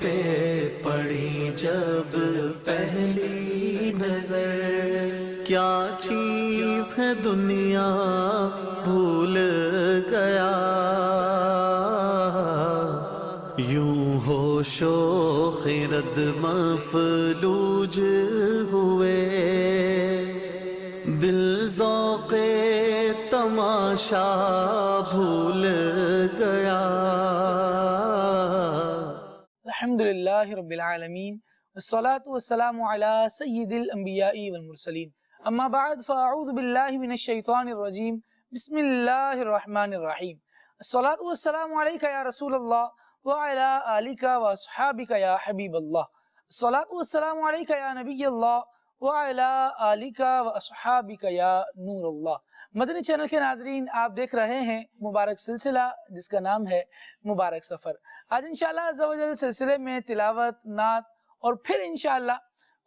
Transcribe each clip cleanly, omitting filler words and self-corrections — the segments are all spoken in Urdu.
پہ پڑی جب پہلی نظر، کیا چیز ہے دنیا بھول گیا، یوں ہوش و خرد مفلوج ہوئے، دل ذوق تماشا بھول گیا۔ الحمدللہ رب العالمین، والصلاة والسلام علی سید الانبیاء والمرسلین، اما بعد فاعوذ باللہ من الشیطان الرجیم، بسم اللہ الرحمن الرحیم۔ الصلاة والسلام علیک یا رسول اللہ وعلی آلک واصحابک یا حبیب اللہ، الصلاة والسلام علیک یا نبی اللہ وعلی آلک واصحابک یا نور اللہ۔ مدنی چینل کے ناظرین، آپ دیکھ رہے ہیں مبارک سلسلہ جس کا نام ہے مبارک سفر۔ آج انشاءاللہ عز و جل سلسلے میں تلاوت، نعت اور پھر انشاءاللہ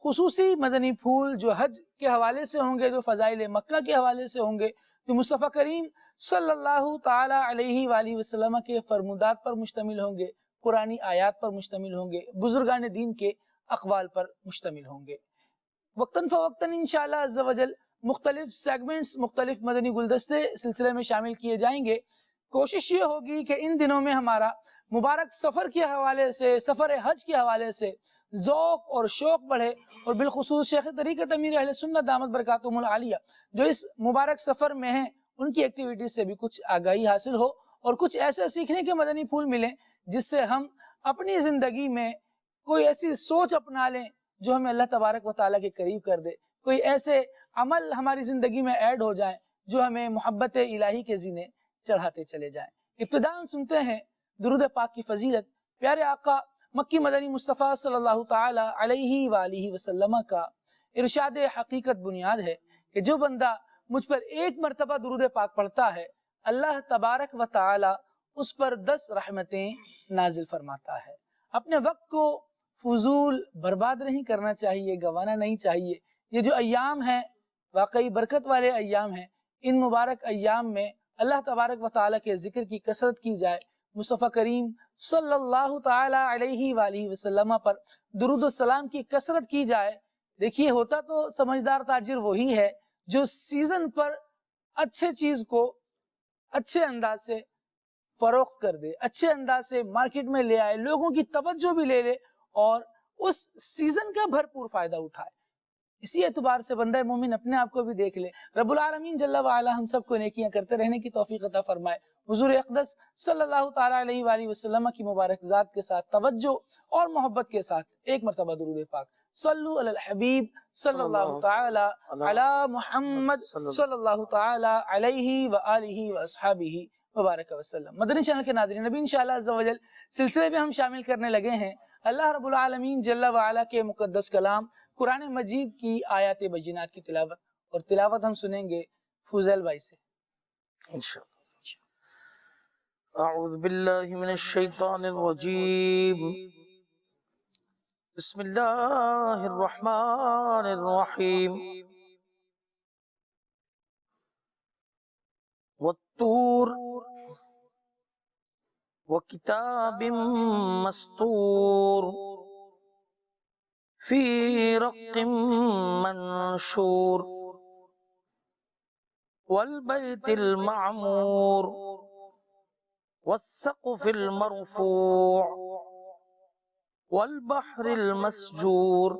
خصوصی مدنی پھول جو حج کے حوالے سے ہوں گے، جو فضائل مکہ کے حوالے سے ہوں گے، جو مصطفیٰ کریم صلی اللہ تعالیٰ علیہ وآلہ وسلم کے فرمودات پر مشتمل ہوں گے، قرآنی آیات پر مشتمل ہوں گے، بزرگان دین کے اقوال پر مشتمل ہوں گے۔ وقتاً فوقتاً انشاءاللہ عز و جل مختلف سیگمنٹس، مختلف مدنی گلدستے سلسلے میں شامل کیے جائیں گے۔ کوشش یہ ہوگی کہ ان دنوں میں ہمارا مبارک سفر کے حوالے سے، سفر حج کے حوالے سے ذوق اور شوق بڑھے، اور بالخصوص شیخ طریقت امیر اہل سنت دامت برکاتہم العالیہ جو اس مبارک سفر میں ہیں، ان کی ایکٹیویٹیز سے بھی کچھ آگاہی حاصل ہو، اور کچھ ایسے سیکھنے کے مدنی پھول ملیں جس سے ہم اپنی زندگی میں کوئی ایسی سوچ اپنا لیں جو ہمیں اللہ تبارک و تعالیٰ کے قریب کر دے، کوئی ایسے عمل ہماری زندگی میں ایڈ ہو جائیں جو ہمیں محبت الہی کے زینے چڑھاتے چلے جائیں۔ ابتداءً سنتے ہیں درود پاک کی فضیلت پیارے آقا مکی مدنی مصطفیٰ صلی اللہ تعالی علیہ وآلہ وسلم کا ارشاد حقیقت بنیاد ہے کہ جو بندہ مجھ پر ایک مرتبہ درود پاک پڑھتا ہے، اللہ تبارک و تعالی اس پر 10 رحمتیں نازل فرماتا ہے۔ اپنے وقت کو فضول برباد نہیں کرنا چاہیے، گنوانا نہیں چاہیے۔ یہ جو ایام ہیں واقعی برکت والے ایام ہیں، ان مبارک ایام میں اللہ تبارک و تعالیٰ کے ذکر کی کثرت کی جائے، مصطفیٰ کریم صلی اللہ تعالی علیہ وآلہ وسلم پر درود و سلام کی کثرت کی جائے۔ دیکھیے، ہوتا تو سمجھدار تاجر وہی ہے جو سیزن پر اچھے چیز کو اچھے انداز سے فروخت کر دے، اچھے انداز سے مارکیٹ میں لے آئے، لوگوں کی توجہ بھی لے لے اور اس سیزن کا بھرپور فائدہ اٹھائے۔ اسی اعتبار سے بندہ مومن اپنے آپ کو بھی دیکھ لے۔ رب العالمین جل وعلا ہم سب کو نیکیاں کرتے رہنے کی توفیق عطا فرمائے۔ حضور اقدس صلی اللہ تعالی علیہ وآلہ وسلم کی مبارک ذات کے ساتھ توجہ اور محبت کے ساتھ ایک مرتبہ درود پاک صلو علی الحبیب صلی اللہ تعالی علی محمد صلی اللہ تعالی علیہ وآلہ واصحابہ مبارک وسلم۔ مدنی چینل کے ناظرین، نبی انشاءاللہ عز و جل سلسلے میں ہم شامل کرنے لگے ہیں اللہ رب العالمین جل وعلا کے مقدس کلام قرآن مجید کی آیات بینات کی تلاوت، اور تلاوت ہم سنیں گے فوزیل بھائی سے انشاءاللہ۔ اعوذ باللہ من الشیطان الرجیم، بسم اللہ الرحمن الرحیم۔ والطور وکتاب مسطور فی رق منشور والبیت المعمور والسقف المرفوع والبحر المسجور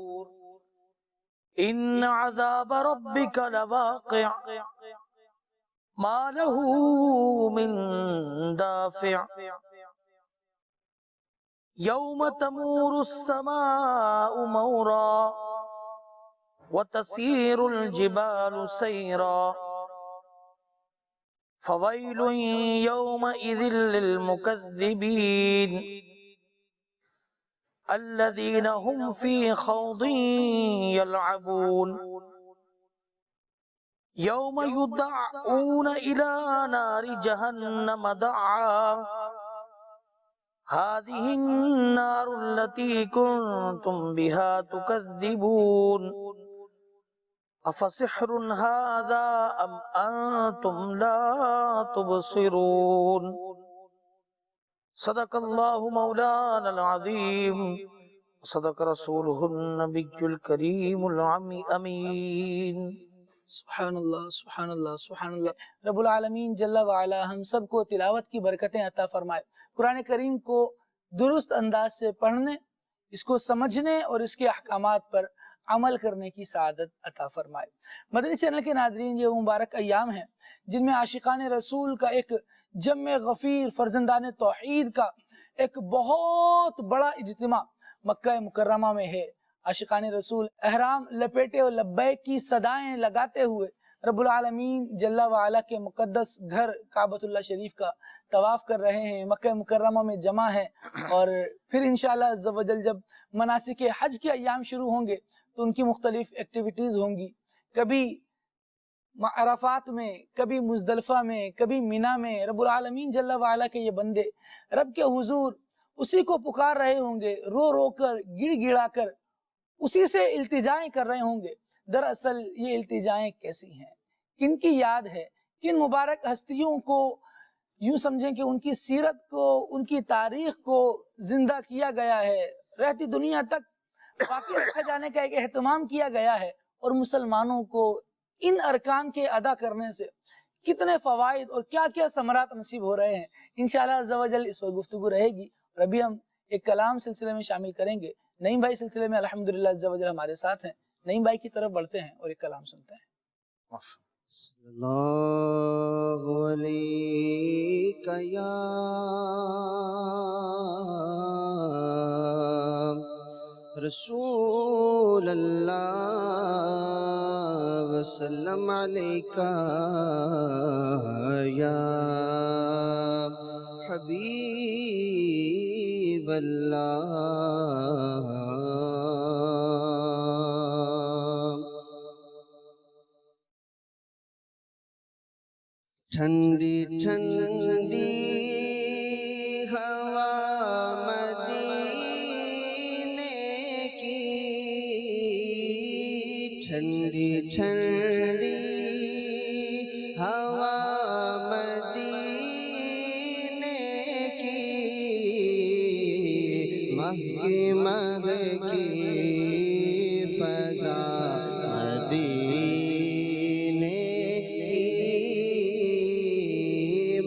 ان عذاب ربک لواقع ما له من دافع یوم تمور السماء مورا وتسیر الجبال سیرا فویل یومئذ للمکذبین الذین هم فی خوض یلعبون یوم یدعون الی نار جہنم دعا هذه النار التي كنتم بها تكذبون افسحر هذا ام انتم لا تبصرون صدق اللہ مولانا العظیم، صدق رسولہ النبی الکریم الامین۔ سبحان اللہ سبحان اللہ سبحان اللہ۔ رب العالمین جل وعلا ہم سب کو تلاوت کی برکتیں عطا فرمائے، قرآن کریم کو درست انداز سے پڑھنے، اس کو سمجھنے اور اس کے احکامات پر عمل کرنے کی سعادت عطا فرمائے۔ مدنی چینل کے ناظرین، یہ مبارک ایام ہیں جن میں عاشقان رسول کا ایک جمع غفیر، فرزندان توحید کا ایک بہت بڑا اجتماع مکہ مکرمہ میں ہے۔ عاشقان رسول احرام لپیٹے اور لبیک کی صدائیں لگاتے ہوئے رب العالمین جل وعلا کے مقدس گھر کعبۃ اللہ شریف کا طواف کر رہے ہیں، مکہ مکرمہ میں جمع ہیں، اور پھر انشاءاللہ عز و جل جب مناسک حج کے ایام شروع ہوں گے تو ان کی مختلف ایکٹیویٹیز ہوں گی، کبھی عرفات میں، کبھی مزدلفہ میں، کبھی مینا میں۔ رب العالمین جل وعلا کے یہ بندے رب کے حضور اسی کو پکار رہے ہوں گے، رو رو کر، گڑ گڑا کر اسی سے التجائیں کر رہے ہوں گے۔ دراصل یہ التجائیں کیسی ہیں، کن کی یاد ہے، کن مبارک ہستیوں کو یوں سمجھیں کہ ان کی سیرت کو، ان کی تاریخ کو زندہ کیا گیا ہے، رہتی دنیا تک باقی رکھا جانے کا ایک اہتمام کیا گیا ہے، اور مسلمانوں کو ان ارکان کے ادا کرنے سے کتنے فوائد اور کیا کیا ثمرات نصیب ہو رہے ہیں۔ انشاءاللہ عز و جل اس پر گفتگو رہے گی، اور ابھی ہم ایک کلام سلسلے میں شامل کریں گے۔ نعیم بھائی سلسلے میں الحمدللہ عز و جل ہمارے ساتھ ہیں، نعیم بھائی کی طرف بڑھتے ہیں اور ایک کلام سنتے ہیں۔ اللہ علیکہ یا رسول اللہ وسلم علیکہ یا حبیب اللہ۔ ٹھنڈی ٹھنڈی ہوا مدینے کی، ٹھنڈی ٹھنڈی ہوا مدینے کی، مہکی مہکی فضا مدینے کی،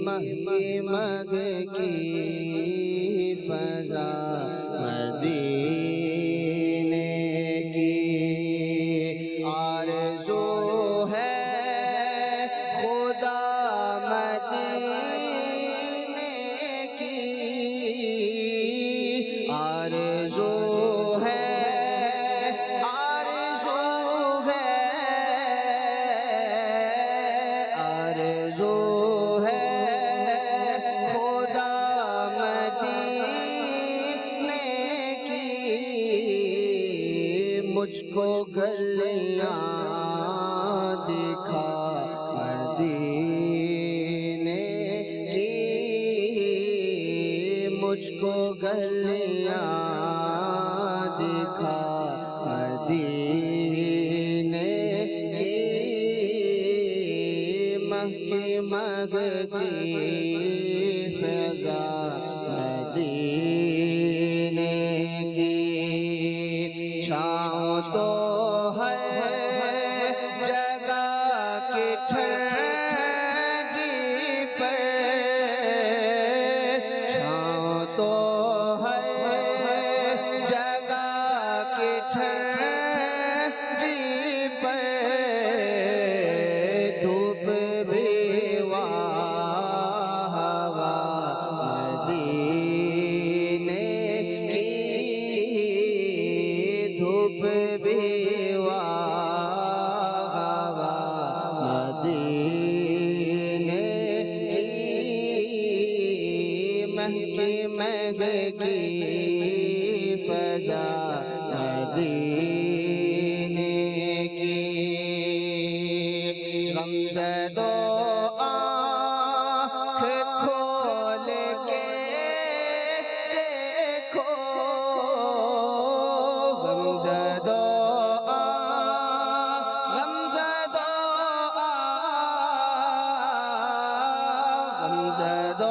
مہکی مہکی فضا مدینے کی، آرزو ہے خدا مدینے کی، آرزو ہے، آرزو ہے، آرزو ہے خدا مدینے کی، مجھ کو گلیاں دکھا مدینے کی، مجھ کو گلیاں دکھا مدینے کی، مہکی مہکی فضا مدینے کی، چھاؤں تو ہے جگہ کی ٹھنڈی پر، چھاؤں تو ہے جگہ کی ٹھنڈی پر، دھوپ بھی ہوا مدینے کی، دھوپ بھی ہوا مدینے کی، مہکی مہکی فضا مدینے کی، غمزدہ آنکھ کھول کے دیکھو، غمزدہ غمزدہ غمزدہ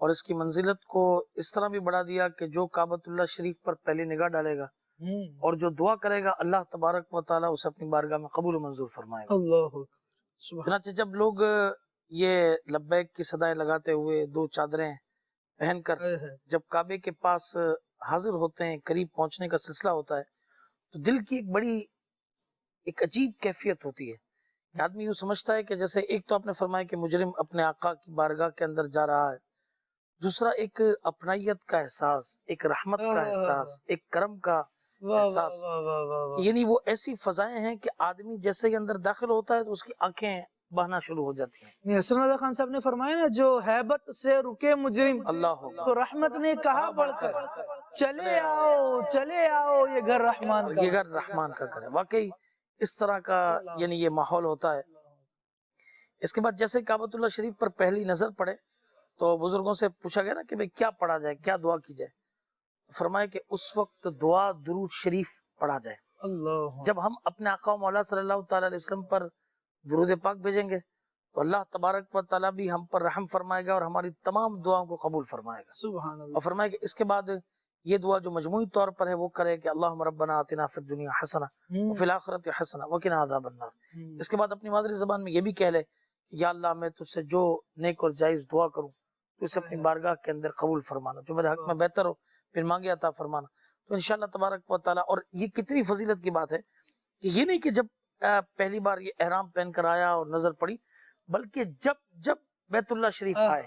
اور اس کی منزلت کو اس طرح بھی بڑھا دیا کہ جو کعبۃ اللہ شریف پر پہلی نگاہ ڈالے گا اور جو دعا کرے گا اللہ تبارک و تعالیٰ اسے اپنی بارگاہ میں قبول و منظور فرمائے گا۔ اللہ چنانچہ جب لوگ یہ لبیک کی صدائیں لگاتے ہوئے دو چادریں پہن کر جب کعبے کے پاس حاضر ہوتے ہیں، قریب پہنچنے کا سلسلہ ہوتا ہے، تو دل کی ایک عجیب کیفیت ہوتی ہے کہ آدمی یوں سمجھتا ہے کہ جیسے ایک تو آپ نے فرمایا کہ مجرم اپنے آقا کی بارگاہ کے اندر جا رہا ہے، دوسرا ایک اپنائیت کا احساس، ایک رحمت کا احساس، ایک کرم کا احساس، یعنی وہ ایسی فضائیں ہیں کہ آدمی جیسے ہی اندر داخل ہوتا ہے تو اس کی آنکھیں بہنا شروع ہو جاتی ہیں۔ حسن رضا خان صاحب نے فرمایا نا، جو ہیبت سے رکے مجرم اللہ تو رحمت نے کہا بڑھ کر چلے آؤ چلے آؤ یہ گھر رحمان کا، یہ گھر رحمان کا گھر ہے۔ واقعی اس طرح کا یعنی یہ ماحول ہوتا ہے۔ اس کے بعد جیسے کعبۃ اللہ شریف پر پہلی نظر پڑے تو بزرگوں سے پوچھا گیا نا کہ بھئی کیا پڑھا جائے، کیا دعا کی جائے، فرمایا کہ اس وقت دعا درود شریف پڑھا جائے۔ اللہ جب ہم اپنے آقا و مولا صلی اللہ تعالی علیہ وسلم پر درود پاک بھیجیں گے تو اللہ تبارک و تعالیٰ بھی ہم پر رحم فرمائے گا اور ہماری تمام دعاؤں کو قبول فرمائے گا۔ سبحان اللہ۔ اور فرمایا کہ اس کے بعد یہ دعا جو مجموعی طور پر ہے وہ کرے کہ اللہم ربنا آتنا فی الدنیا حسنہ وفی الآخرۃ حسنہ وقنا عذاب النار۔ اس کے بعد اپنی مادری زبان میں یہ بھی کہہ لے کہ یا اللہ میں تجھ سے جو نیک اور جائز دعا کروں تو اسے اپنی بارگاہ کے اندر قبول فرمانا، جو میرے حق میں بہتر ہو پھر مانگے عطا فرمانا۔ تو انشاءاللہ تبارک و تعالیٰ، اور یہ کتنی فضیلت کی بات ہے کہ یہ نہیں کہ جب پہلی بار یہ احرام پہن کر آیا اور نظر پڑی، بلکہ جب بیت اللہ شریف آئے،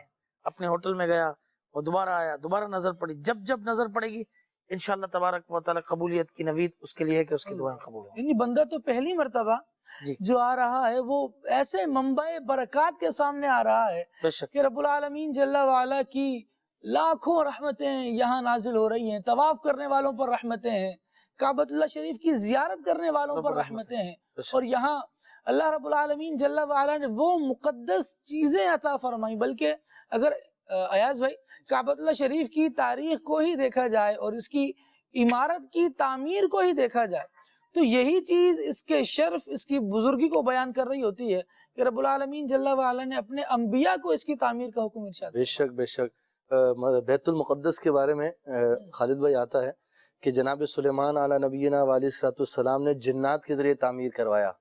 اپنے ہوٹل میں گیا اور دوبارہ آیا، دوبارہ نظر پڑی، جب نظر پڑے گی انشاءاللہ تبارک و تعالیٰ قبولیت کی نوید اس کے لیے ہے کہ اس کی دعائیں قبول ہوں۔ یعنی بندہ تو پہلی مرتبہ جو آ رہا ہے وہ ایسے منبع برکات کے سامنے آ رہا ہے بے شک کہ رب العالمین جل وعلا کی لاکھوں رحمتیں یہاں نازل ہو رہی ہیں، طواف کرنے والوں پر رحمتیں ہیں، کعبۃ اللہ شریف کی زیارت کرنے والوں پر رحمتیں ہیں، اور یہاں اللہ رب العالمین جل وعلا نے وہ مقدس چیزیں عطا فرمائی۔ بلکہ اگر ایاز بھائی کعبۃ اللہ شریف کی تاریخ کو ہی دیکھا جائے اور اس کی عمارت کی تعمیر کو ہی دیکھا جائے تو یہی چیز اس کے شرف، اس کی بزرگی کو بیان کر رہی ہوتی ہے کہ رب العالمین جل وعلا نے اپنے انبیاء کو اس کی تعمیر کا حکم ارشاد۔ بے شک بے شک۔ بیت المقدس کے بارے میں خالد بھائی آتا ہے کہ جناب سلیمان علیہ نبینا علیہ السلام نے جنات کے ذریعے تعمیر کروایا،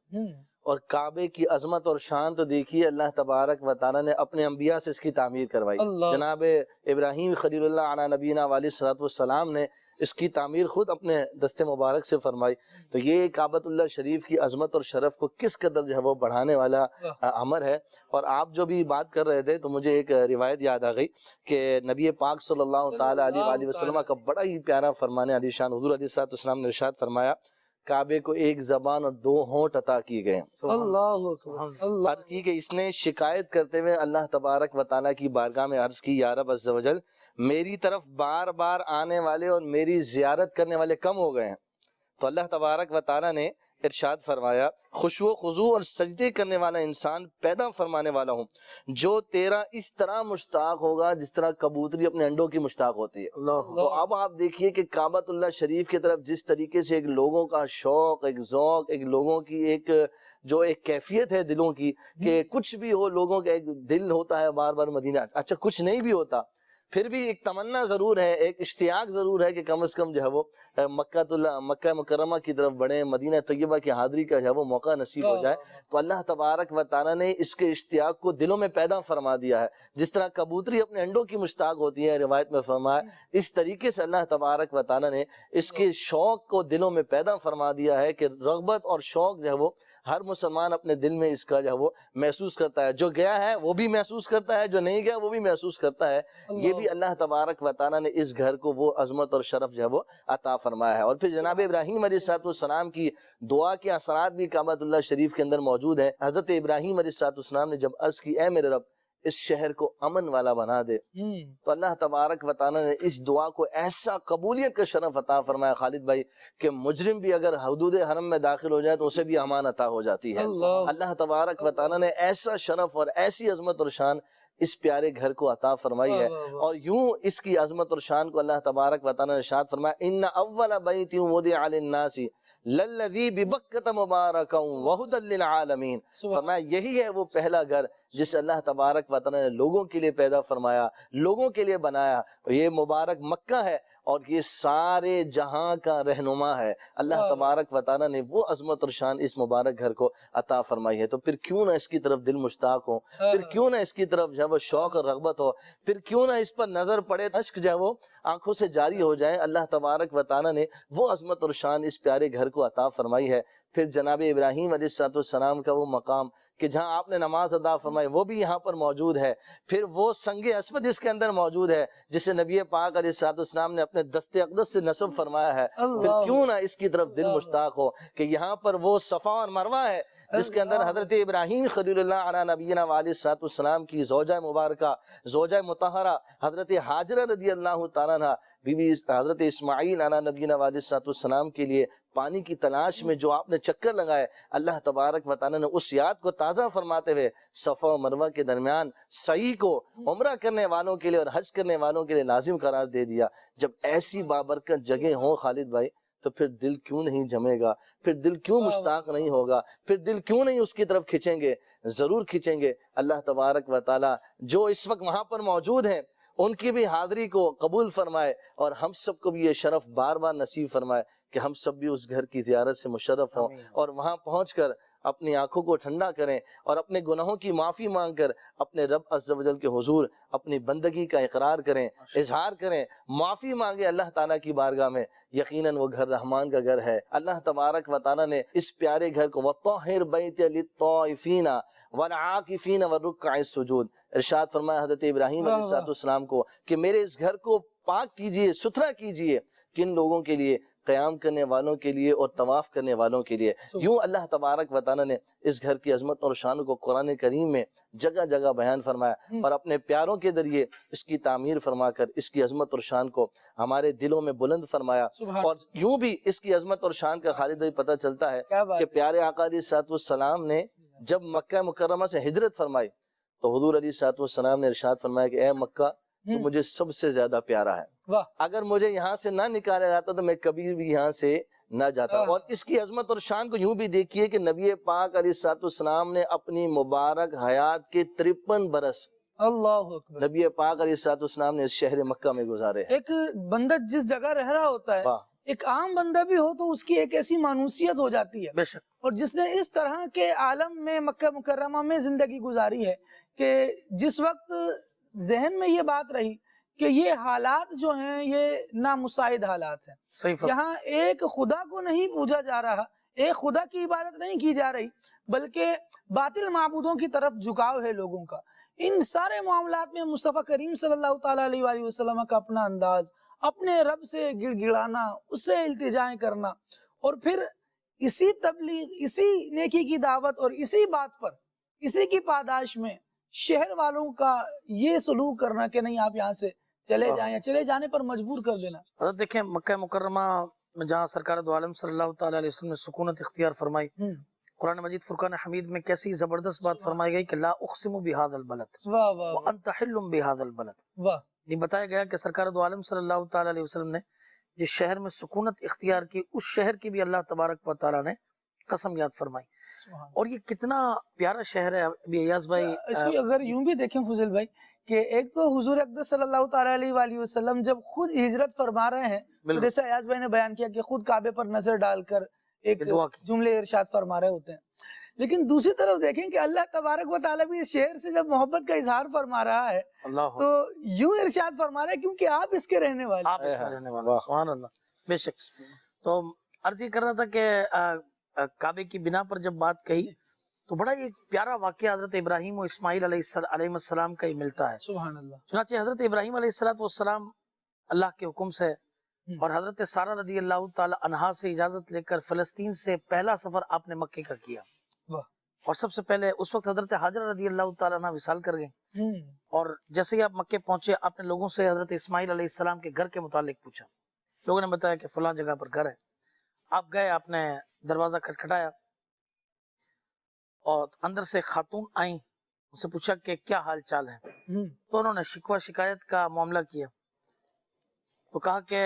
اور کعبے کی عظمت اور شان تو دیکھیے اللہ تبارک و تعالیٰ نے اپنے انبیاء سے اس کی تعمیر کروائی۔ جناب ابراہیم خلیل اللہ علیہ نبینا علیہ السلام نے اس کی تعمیر خود اپنے دست مبارک سے فرمائی۔ تو یہ کعبۃ اللہ شریف کی عظمت اور شرف کو کس قدر جو ہے وہ بڑھانے والا امر ہے۔ اور آپ جو بھی بات کر رہے تھے تو مجھے ایک روایت یاد آ گئی کہ نبی پاک صلی اللہ تعالیٰ علیہ وآلہ وسلم کا بڑا ہی پیارا فرمان علی شان حضور علیہ السلام نے ارشاد فرمایا، کعبے کو ایک زبان اور دو ہونٹ عطا کیے گئے۔ اللہ اکبر۔ عرض کی کہ اس نے شکایت کرتے ہوئے اللہ تبارک و تعالیٰ کی بارگاہ میں عرض کی، یا رب عز و جل، میری طرف بار بار آنے والے اور میری زیارت کرنے والے کم ہو گئے ہیں۔ تو اللہ تبارک و تعالیٰ نے ارشاد فرمایا، خشوع و خضوع اور سجدے کرنے والا انسان پیدا فرمانے والا ہوں، جو تیرا اس طرح مشتاق ہوگا جس طرح کبوتری اپنے انڈوں کی مشتاق ہوتی ہے۔ تو اب آپ دیکھیے کہ کعبۃ اللہ شریف کی طرف جس طریقے سے ایک لوگوں کا شوق، ایک ذوق، ایک لوگوں کی ایک کیفیت ہے دلوں کی، کہ کچھ بھی ہو لوگوں کا ایک دل ہوتا ہے بار بار مدینہ، اچھا کچھ نہیں بھی ہوتا پھر بھی ایک تمنا ضرور ہے، ایک اشتیاق ضرور ہے کہ کم از کم جو ہے وہ مکہ مکرمہ کی طرف بڑھیں، مدینہ طیبہ کی حاضری کا جو ہے وہ موقع نصیب ہو جائے۔ تو اللہ تبارک و تعالیٰ نے اس کے اشتیاق کو دلوں میں پیدا فرما دیا ہے، جس طرح کبوتری اپنے انڈوں کی مشتاق ہوتی ہے، روایت میں فرمایا، اس طریقے سے اللہ تبارک و تعالیٰ نے اس کے شوق کو دلوں میں پیدا فرما دیا ہے کہ رغبت اور شوق جو ہے وہ ہر مسلمان اپنے دل میں اس کا جو ہے وہ محسوس کرتا ہے، جو گیا ہے وہ بھی محسوس کرتا ہے، جو نہیں گیا وہ بھی محسوس کرتا ہے۔ یہ بھی اللہ تبارک و تعالیٰ نے اس گھر کو وہ عظمت اور شرف جو ہے وہ عطا فرمایا ہے۔ اور پھر جناب ابراہیم علیہ السلام کی دعا کے اثرات بھی کعبۃ اللہ شریف کے اندر موجود ہیں۔ حضرت ابراہیم علیہ السلام نے جب عرض کی، اے میرے رب اس شہر کو امن والا بنا دے، تو اللہ تبارک و تعالیٰ نے اس دعا کو ایسا قبولیت کا شرف عطا فرمایا خالد بھائی کہ مجرم بھی اگر حدود حرم میں داخل ہو جائے تو اسے بھی امان عطا ہو جاتی ہے۔ اللہ تبارک و تعالیٰ نے ایسا شرف اور ایسی عظمت اور شان اس پیارے گھر کو عطا فرمائی ہے، اور یوں اس کی عظمت اور شان کو اللہ تبارک و تعالیٰ نے ارشاد فرمایا، ان اول بیت وضع للناس للذی ببکۃ مبارکا وہدی للعالمین۔ فرمایا یہی ہے وہ پہلا گھر جسے اللہ تبارک و تعالیٰ نے لوگوں کے لیے پیدا فرمایا، لوگوں کے لیے بنایا، یہ مبارک مکہ ہے اور یہ سارے جہاں کا رہنما ہے۔ اللہ تبارک و تعالیٰ نے وہ عظمت اور شان اس مبارک گھر کو عطا فرمائی ہے، تو پھر کیوں نہ اس کی طرف دل مشتاق ہو، پھر کیوں نہ اس کی طرف جو ہے وہ شوق اور رغبت ہو، پھر کیوں نہ اس پر نظر پڑے، اشک جو ہے وہ آنکھوں سے جاری ہو جائے۔ اللہ تبارک و تعالیٰ نے وہ عظمت اور شان اس پیارے گھر کو عطا فرمائی ہے۔ پھر جناب ابراہیم علیہ السلام کا وہ مقام کہ جہاں آپ نے نماز ادا فرمائی وہ بھی یہاں پر موجود ہے، پھر وہ سنگ اسود اس کے اندر موجود ہے جسے نبی پاک علیہ السلام نے اپنے دست اقدس سے نصب فرمایا ہے، پھر کیوں نہ اس کی طرف دل مشتاق ہو کہ یہاں پر وہ صفا اور مروہ ہے جس کے اندر حضرت ابراہیم خلیل اللہ علیہ نبینا علیہ السلام کی زوجہ مبارکہ، زوجہ مطہرہ حضرت حاجرہ رضی اللہ تعالیٰ عنہ، بی بی حضرت اسماعیل علیہ نبینا علیہ السلام کے لیے پانی کی تلاش میں جو آپ نے چکر لگائے، اللہ تبارک و تعالیٰ نے اس یاد کو تازہ فرماتے ہوئے صفا و مروہ کے درمیان سعی کو عمرہ کرنے والوں کے لیے اور حج کرنے والوں کے لیے لازم قرار دے دیا۔ جب ایسی بابرکت جگہ ہوں خالد بھائی تو پھر دل کیوں نہیں جمے گا، پھر دل کیوں مشتاق نہیں ہوگا، پھر دل کیوں نہیں اس کی طرف کھینچیں گے؟ ضرور کھینچیں گے۔ اللہ تبارک و تعالیٰ جو اس وقت وہاں پر موجود ہیں ان کی بھی حاضری کو قبول فرمائے اور ہم سب کو بھی یہ شرف بار بار نصیب فرمائے کہ ہم سب بھی اس گھر کی زیارت سے مشرف ہوں اور وہاں پہنچ کر اپنی آنکھوں کو ٹھنڈا کریں اور اپنے گناہوں کی معافی مانگ کر اپنے رب عز و جل کے حضور اپنی بندگی کا اقرار کریں، اظہار کریں، معافی مانگیں اللہ تعالیٰ کی بارگاہ میں۔ یقیناً وہ گھر رحمان کا گھر ہے۔ اللہ تبارک و تعالیٰ نے اس پیارے گھر کو وَطَّهِرْ بَيْتَ لِلطَّائِفِينَ وَالْعَاكِفِينَ وَالرُّكَّعِ السُّجُودِ، ارشاد فرمایا حضرت ابراہیم علیہ السلام کو کہ میرے اس گھر کو پاک کیجئے، ستھرا کیجئے، کن لوگوں کے لیے؟ قیام کرنے والوں کے لیے اور طواف کرنے والوں کے لیے۔ یوں اللہ تبارک و تعالیٰ نے اس گھر کی عظمت اور شان کو قرآن کریم میں جگہ جگہ بیان فرمایا اور اپنے پیاروں کے ذریعے اس کی تعمیر فرما کر اس کی عظمت اور شان کو ہمارے دلوں میں بلند فرمایا۔ اور یوں بھی اس کی عظمت اور شان کا خالد بھی پتہ چلتا ہے کہ پیارے آقا علیہ السلام نے جب مکہ مکرمہ سے ہجرت فرمائی تو حضور علیہ السلام نے ارشاد فرمایا کہ اے مکہ تو مجھے سب سے زیادہ پیارا ہے، اگر مجھے یہاں سے نہ نکالا جاتا تو میں کبھی بھی یہاں سے نہ جاتا۔ اور اس کی عظمت اور شان کو یوں بھی دیکھیے کہ نبی پاک علیہ السلام نے اپنی مبارک حیات کے 53 برس اللہ اکبر نبی پاک علیہ السلام نے اس شہر مکہ میں گزارے۔ ایک بندہ جس جگہ رہ رہا ہوتا ہے، ایک عام بندہ بھی ہو تو اس کی ایک ایسی مانوسیت ہو جاتی ہے، بے شک، اور جس نے اس طرح کے عالم میں مکہ مکرمہ میں زندگی گزاری ہے کہ جس وقت ذہن میں یہ بات رہی کہ یہ حالات جو ہیں یہ نامساعد حالات ہیں، صحیح فرمایا۔ یہاں ایک خدا کو نہیں پوجا جا رہا، ایک خدا کی عبادت نہیں کی جا رہی، بلکہ باطل معبودوں کی طرف جھکاؤ ہے لوگوں کا۔ ان سارے معاملات میں مصطفیٰ کریم صلی اللہ تعالیٰ علیہ وآلہ وسلم کا اپنا انداز، اپنے رب سے گڑ گڑانا، اس سے التجائیں کرنا، اور پھر اسی تبلیغ، اسی نیکی کی دعوت اور اسی بات پر، اسی کی پاداش میں شہر والوں کا یہ سلوک کرنا کہ نہیں آپ یہاں سے چلے جائیں، یا چلے جانے پر مجبور کر دینا۔ حضرت دیکھیں مکہ مکرمہ میں جہاں سرکار دو عالم صلی اللہ تعالیٰ علیہ وسلم نے سکونت اختیار فرمائی، قرآن مجید فرقان حمید میں کیسی زبردست بات فرمائی گئی کہ لا اقسم بہذا البلد واہ واہ وانت حل بہذا البلد، واہ، یہ بتایا گیا کہ سرکار دو عالم صلی اللہ تعالیٰ علیہ وسلم نے جس شہر میں سکونت اختیار کی اس شہر کی بھی اللہ تبارک و تعالیٰ نے قسم یاد فرمائی۔ اور یہ کتنا پیارا شہر ہے۔ ابھی ایاز بھائی اس کو اگر یوں بھی دیکھیں فضل بھائی کہ ایک تو حضور اقدس صلی اللہ تعالیٰ علیہ وآلہ وسلم جب خود ہجرت فرما رہے ہیں تو جیسے ایاز بھائی نے بیان کیا کہ خود کعبے پر نظر ڈال کر ایک جملے ارشاد فرما رہے ہوتے ہیں، لیکن دوسری طرف دیکھیں کہ اللہ تبارک و تعالیٰ بھی اس شہر سے جب محبت کا اظہار فرما رہا ہے تو یوں ارشاد فرما رہا ہے کیونکہ آپ اس کے رہنے والے، آپ اس میں رہنے والے، سبحان اللہ، بے شک۔ تو عرض یہ کر رہا تھا کہ کعبے کی بنا پر جب بات کہی تو بڑا ایک پیارا واقعہ حضرت ابراہیم و اسماعیل علیہ السلام کا ہی ملتا ہے۔ سبحان اللہ۔ چنانچہ حضرت ابراہیم علیہ السلام اللہ کے حکم سے اور حضرت سارہ رضی اللہ تعالی عنہا سے اجازت لے کر فلسطین سے پہلا سفر آپ نے مکے کا کیا، اور سب سے پہلے اس وقت حضرت حاجرہ رضی اللہ تعالی عنہ وصال کر گئیں، اور جیسے ہی آپ مکے پہنچے آپ نے لوگوں سے حضرت اسماعیل علیہ السلام کے گھر کے متعلق پوچھا، لوگوں نے بتایا کہ فلاں جگہ پر گھر ہے۔ آپ گئے، آپ نے دروازہ کھٹکھٹایا اور اندر سے خاتون آئیں، ان سے پوچھا کہ کیا حال چال ہے، تو انہوں نے شکوہ شکایت کا معاملہ کیا، تو کہا کہ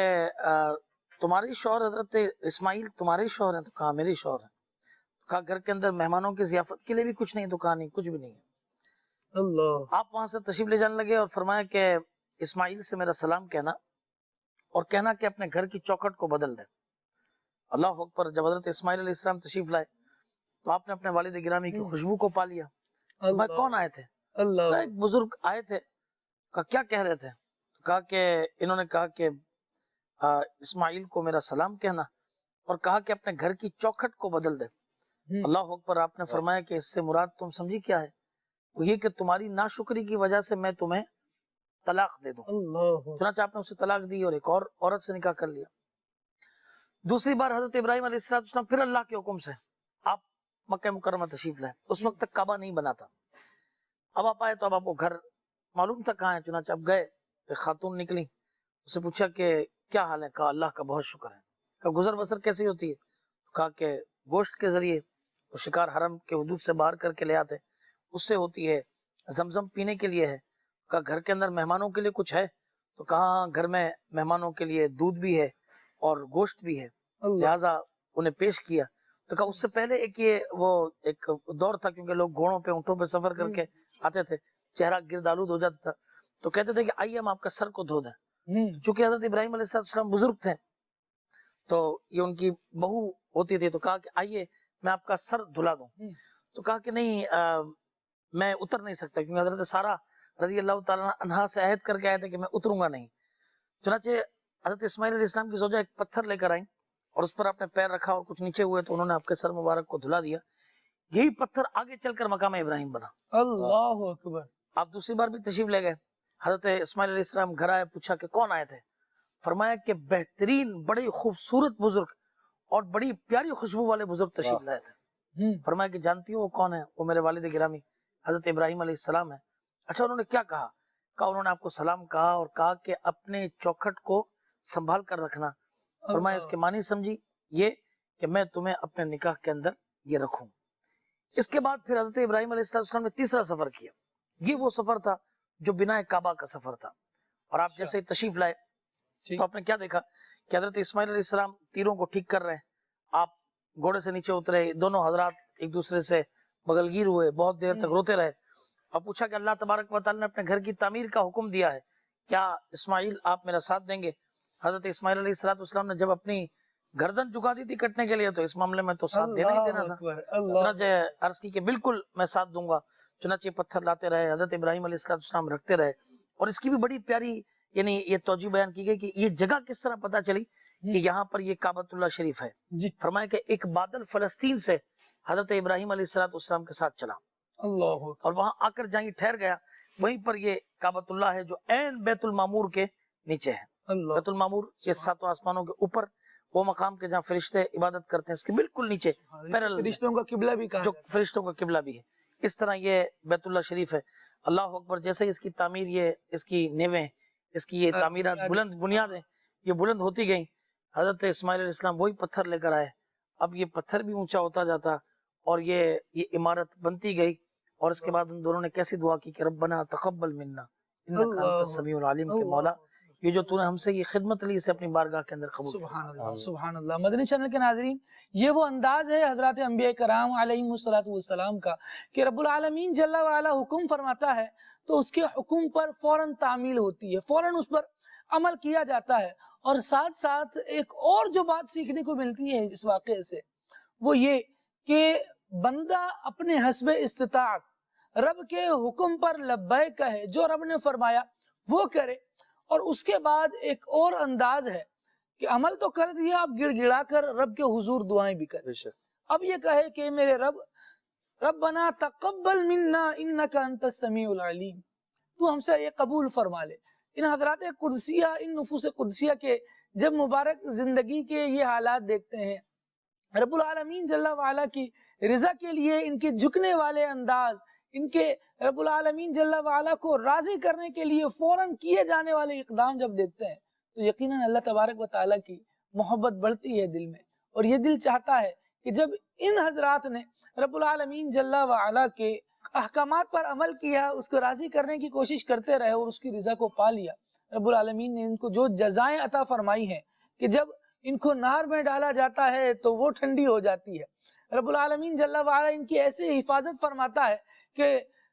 تمہاری شوہر حضرت اسماعیل تمہارے شوہر ہیں؟ تو کہا میری شوہر ہیں۔ تو کہا گھر کے اندر مہمانوں کی ضیافت کے لیے بھی کچھ نہیں؟ تو کہا نہیں، کچھ بھی نہیں ہے۔ اللہ آپ وہاں سے تشریف لے جانے لگے اور فرمایا کہ اسماعیل سے میرا سلام کہنا اور کہنا کہ اپنے گھر کی چوکھٹ کو بدل دے۔ اللہ اکبر۔ جب حضرت اسماعیل علیہ السلام تشریف لائے تو آپ نے اپنے والد گرامی کی خوشبو کو پا لیا۔ بھائی کون آئے تھے؟ اللہ ایک بزرگ آئے تھے۔ کہا کیا کہہ رہے تھے؟ کہا کہ انہوں نے کہا کہ اسماعیل کو میرا سلام کہنا اور کہا کہ اپنے گھر کی چوکھٹ کو بدل دے۔ اللہ اکبر۔ آپ نے فرمایا کہ اس سے مراد تم سمجھی کیا ہے؟ وہ یہ کہ تمہاری ناشکری کی وجہ سے میں تمہیں طلاق دے دوں۔ اللہ چنانچہ آپ نے اسے طلاق دی اور ایک اور عورت سے نکاح کر لیا۔ دوسری بار حضرت ابراہیم علیہ السلام پھر اللہ کے حکم سے آپ مکہ مکرمہ تشریف لائے۔ اس وقت تک کعبہ نہیں بنا تھا۔ اب آپ آئے تو اب آپ کو گھر معلوم تھا کہاں ہے، چنانچہ اب گئے تو خاتون نکلی، اسے پوچھا کہ کیا حال ہے؟ کہا اللہ کا بہت شکر ہے۔ کہا گزر بسر کیسی ہوتی ہے؟ کہا کہ گوشت کے ذریعے وہ شکار حرم کے حدود سے باہر کر کے لے آتے، اس سے ہوتی ہے۔ زمزم پینے کے لیے ہے۔ کہا گھر کے اندر مہمانوں کے لیے کچھ ہے؟ تو کہا گھر میں مہمانوں کے لیے دودھ بھی ہے اور گوشت بھی ہے، لہٰذا انہیں پیش کیا۔ تو کہا اس سے پہلے ایک دور تھا، کیونکہ لوگ گھوڑوں پہ اونٹوں پہ سفر کر کے آتے تھے، چہرہ گرد آلود ہو جاتا تھا، تو کہتے تھے کہ آئیے ہم آپ کا سر کو دھو دیں۔ چونکہ حضرت ابراہیم علیہ السلام بزرگ تھے تو یہ ان کی بہو ہوتی تھی، تو کہا کہ آئیے میں آپ کا سر دھلا دوں۔ تو کہا کہ نہیں، میں اتر نہیں سکتا، کیونکہ حضرت سارہ رضی اللہ تعالیٰ عنہا سے عہد کر کے آئے تھے کہ میں اتروں گا نہیں۔ چنانچہ حضرت اسماعیل علیہ السلام کی زوجہ ایک پتھر لے کر آئیں اور اس پر آپ نے پیر رکھا اور کچھ نیچے ہوئے تو انہوں نے آپ کے سر مبارک کو دھلا دیا۔ یہی پتھر آگے چل کر مقام ابراہیم بنا۔ اللہ اکبر۔ آپ دوسری بار بھی تشریف لے گئے، حضرت اسماعیل علیہ السلام گھر آئے، پوچھا کہ کون آئے تھے؟ فرمایا کہ بہترین بڑی خوبصورت بزرگ اور بڑی پیاری خوشبو والے بزرگ تشریف لائے تھے۔ فرمایا کہ جانتی ہو وہ کون ہے؟ وہ میرے والد گرامی حضرت ابراہیم علیہ السلام ہے۔ اچھا انہوں نے کیا کہا؟ کہا انہوں نے آپ کو سلام کہا اور کہا کہ اپنے چوکھٹ کو سنبھال کر رکھنا۔ فرمایا اس کے معنی سمجھی یہ کہ میں تمہیں اپنے نکاح کے اندر یہ رکھوں۔ اس کے بعد پھر حضرت ابراہیم علیہ السلام نے تیسرا سفر کیا۔ یہ وہ سفر تھا جو بنا کعبہ کا سفر تھا، اور آپ جیسے تشریف لائے تو آپ نے کیا دیکھا کہ حضرت اسماعیل علیہ السلام تیروں کو ٹھیک کر رہے ہیں، آپ گھوڑے سے نیچے اترے، دونوں حضرات ایک دوسرے سے بغلگیر ہوئے، بہت دیر تک روتے رہے اور پوچھا کہ اللہ تبارک و تعالیٰ نے اپنے گھر کی تعمیر کا حکم دیا ہے، کیا اسماعیل آپ میرا ساتھ دیں گے؟ حضرت اسماعیل علیہ السلام نے جب اپنی گردن جھکا دی تھی کٹنے کے لیے تو اس معاملے میں تو ساتھ دینا ہی دینا تھا۔ چنانچہ عرض کی کہ بالکل میں ساتھ دوں گا۔ چنانچہ پتھر لاتے رہے، حضرت ابراہیم علیہ السلام رکھتے رہے، اور اس کی بھی بڑی پیاری یعنی یہ توجہ بیان کی گئی کہ یہ جگہ کس طرح پتہ چلی کہ یہاں پر یہ کعبۃ اللہ شریف ہے۔ فرمایا کہ ایک بادل فلسطین سے حضرت ابراہیم علیہ السلام کے ساتھ چلا اور وہاں آ کر جہاں ٹھہر گیا، وہیں پر یہ کعبۃ اللہ ہے جو عین بیت المعمور کے نیچے ہے۔ بیت المعمور یہ ساتوں آسمانوں کے اوپر وہ مقام کے جہاں فرشتے عبادت کرتے ہیں، اس کے بالکل نیچے فرشتوں کا قبلہ بھی کہا جو فرشتوں کا قبلہ بھی ہے، اس طرح یہ بیت اللہ شریف ہے۔ اللہ اکبر۔ جیسے اس کی تعمیر، یہ اس کی نیویں، اس کی یہ تعمیرات بلند بنیادیں یہ بلند ہوتی گئیں، حضرت اسماعیل علیہ السلام وہی پتھر لے کر آئے، اب یہ پتھر بھی اونچا ہوتا جاتا اور یہ عمارت بنتی گئی، اور اس کے بعد ان دونوں نے کیسی دعا کی کہ ربنا تقبل منا انک انت السمیع العلیم، کہ مولا یہ جو تو نے ہم سے یہ خدمت لی اسے اپنی بارگاہ کے اندر قبول۔ سبحان اللہ، سبحان اللہ۔ مدنی چینل کے ناظرین، یہ وہ انداز ہے حضرات انبیاء کرام علیہم السلام کا کہ رب العالمین جل وعلا حکم فرماتا ہے تو اس کے حکم پر فوراً تعمیل ہوتی ہے، فوراً اس پر عمل کیا جاتا ہے۔ اور ساتھ ساتھ ایک اور جو بات سیکھنے کو ملتی ہے اس واقعے سے، وہ یہ کہ بندہ اپنے حسب استطاعت رب کے حکم پر لبیک کہے، جو رب نے فرمایا وہ کرے، اور اس کے بعد ایک اور انداز ہے کہ عمل تو کر دیا، اب گڑ گڑا کر رب کے حضور دعائیں بھی کرے۔ اب یہ کہے کہ میرے رب، ربنا تقبل منا انک انت السمیع العلیم، تو ہم سے یہ قبول فرما لے۔ ان حضرات قدسیہ، ان نفوس قدسیہ کے جب مبارک زندگی کے یہ حالات دیکھتے ہیں، رب العالمین جل وعلا کی رضا کے لیے ان کے جھکنے والے انداز، ان کے رب العالمین جل وعلا کو راضی کرنے کے لیے فوراً کیے جانے والے اقدام جب دیکھتے ہیں تو یقیناً اللہ تبارک و تعالیٰ کی محبت بڑھتی ہے دل میں، اور یہ دل چاہتا ہے کہ جب ان حضرات نے رب العالمین جل وعلا کے احکامات پر عمل کیا، اس کو راضی کرنے کی کوشش کرتے رہے اور اس کی رضا کو پا لیا، رب العالمین نے ان کو جو جزائیں عطا فرمائی ہیں کہ جب ان کو نار میں ڈالا جاتا ہے تو وہ ٹھنڈی ہو جاتی ہے، رب العالمین جل وعلا ان کی ایسی حفاظت فرماتا ہے کہ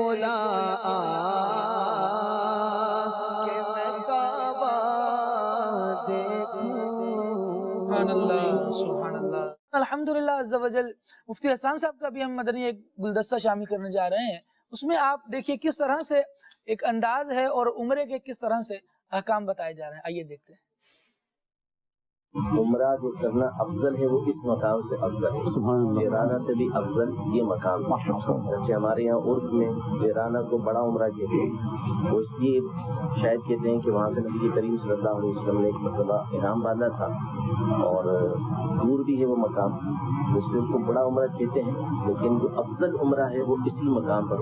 بلا کہ میں کعبہ دیکھوں. سبحان اللہ سبحان اللہ. الحمدللہ عز و جل مفتی حسان صاحب کا بھی ہم مدنی ایک گلدستہ شامل کرنے جا رہے ہیں. اس میں آپ دیکھیے کس طرح سے ایک انداز ہے اور عمرے کے کس طرح سے احکام بتائے جا رہے ہیں. آئیے دیکھتے ہیں. عمرہ جو کرنا افضل ہے وہ اس مقام سے افضل ہے. جیرانہ سے بھی افضل یہ مقام ہے. جیسے ہمارے یہاں عرف میں جیرانہ کو بڑا عمرہ کہتے ہیں. وہ اس لیے شاید کہتے ہیں کہ وہاں سے نبی کریم صلی اللہ علیہ وسلم نے ایک مرتبہ احرام باندھا تھا اور دور بھی ہے وہ مقام، اس لیے اس کو بڑا عمرہ کہتے ہیں. لیکن جو افضل عمرہ ہے وہ اسی مقام پر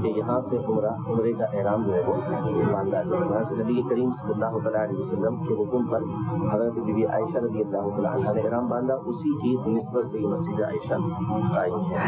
کہ یہاں سے عمرے کا احرام جو ہے وہ باندھا جائے. وہاں سے نبی کریم صلی اللہ علیہ وسلم کے حکم پر حضرت بی بی عائشہ رضی اللہ تعالیٰ عنہا نے احرام باندھا. اسی کی نسبت سے یہ مسجد عائشہ قائم ہے.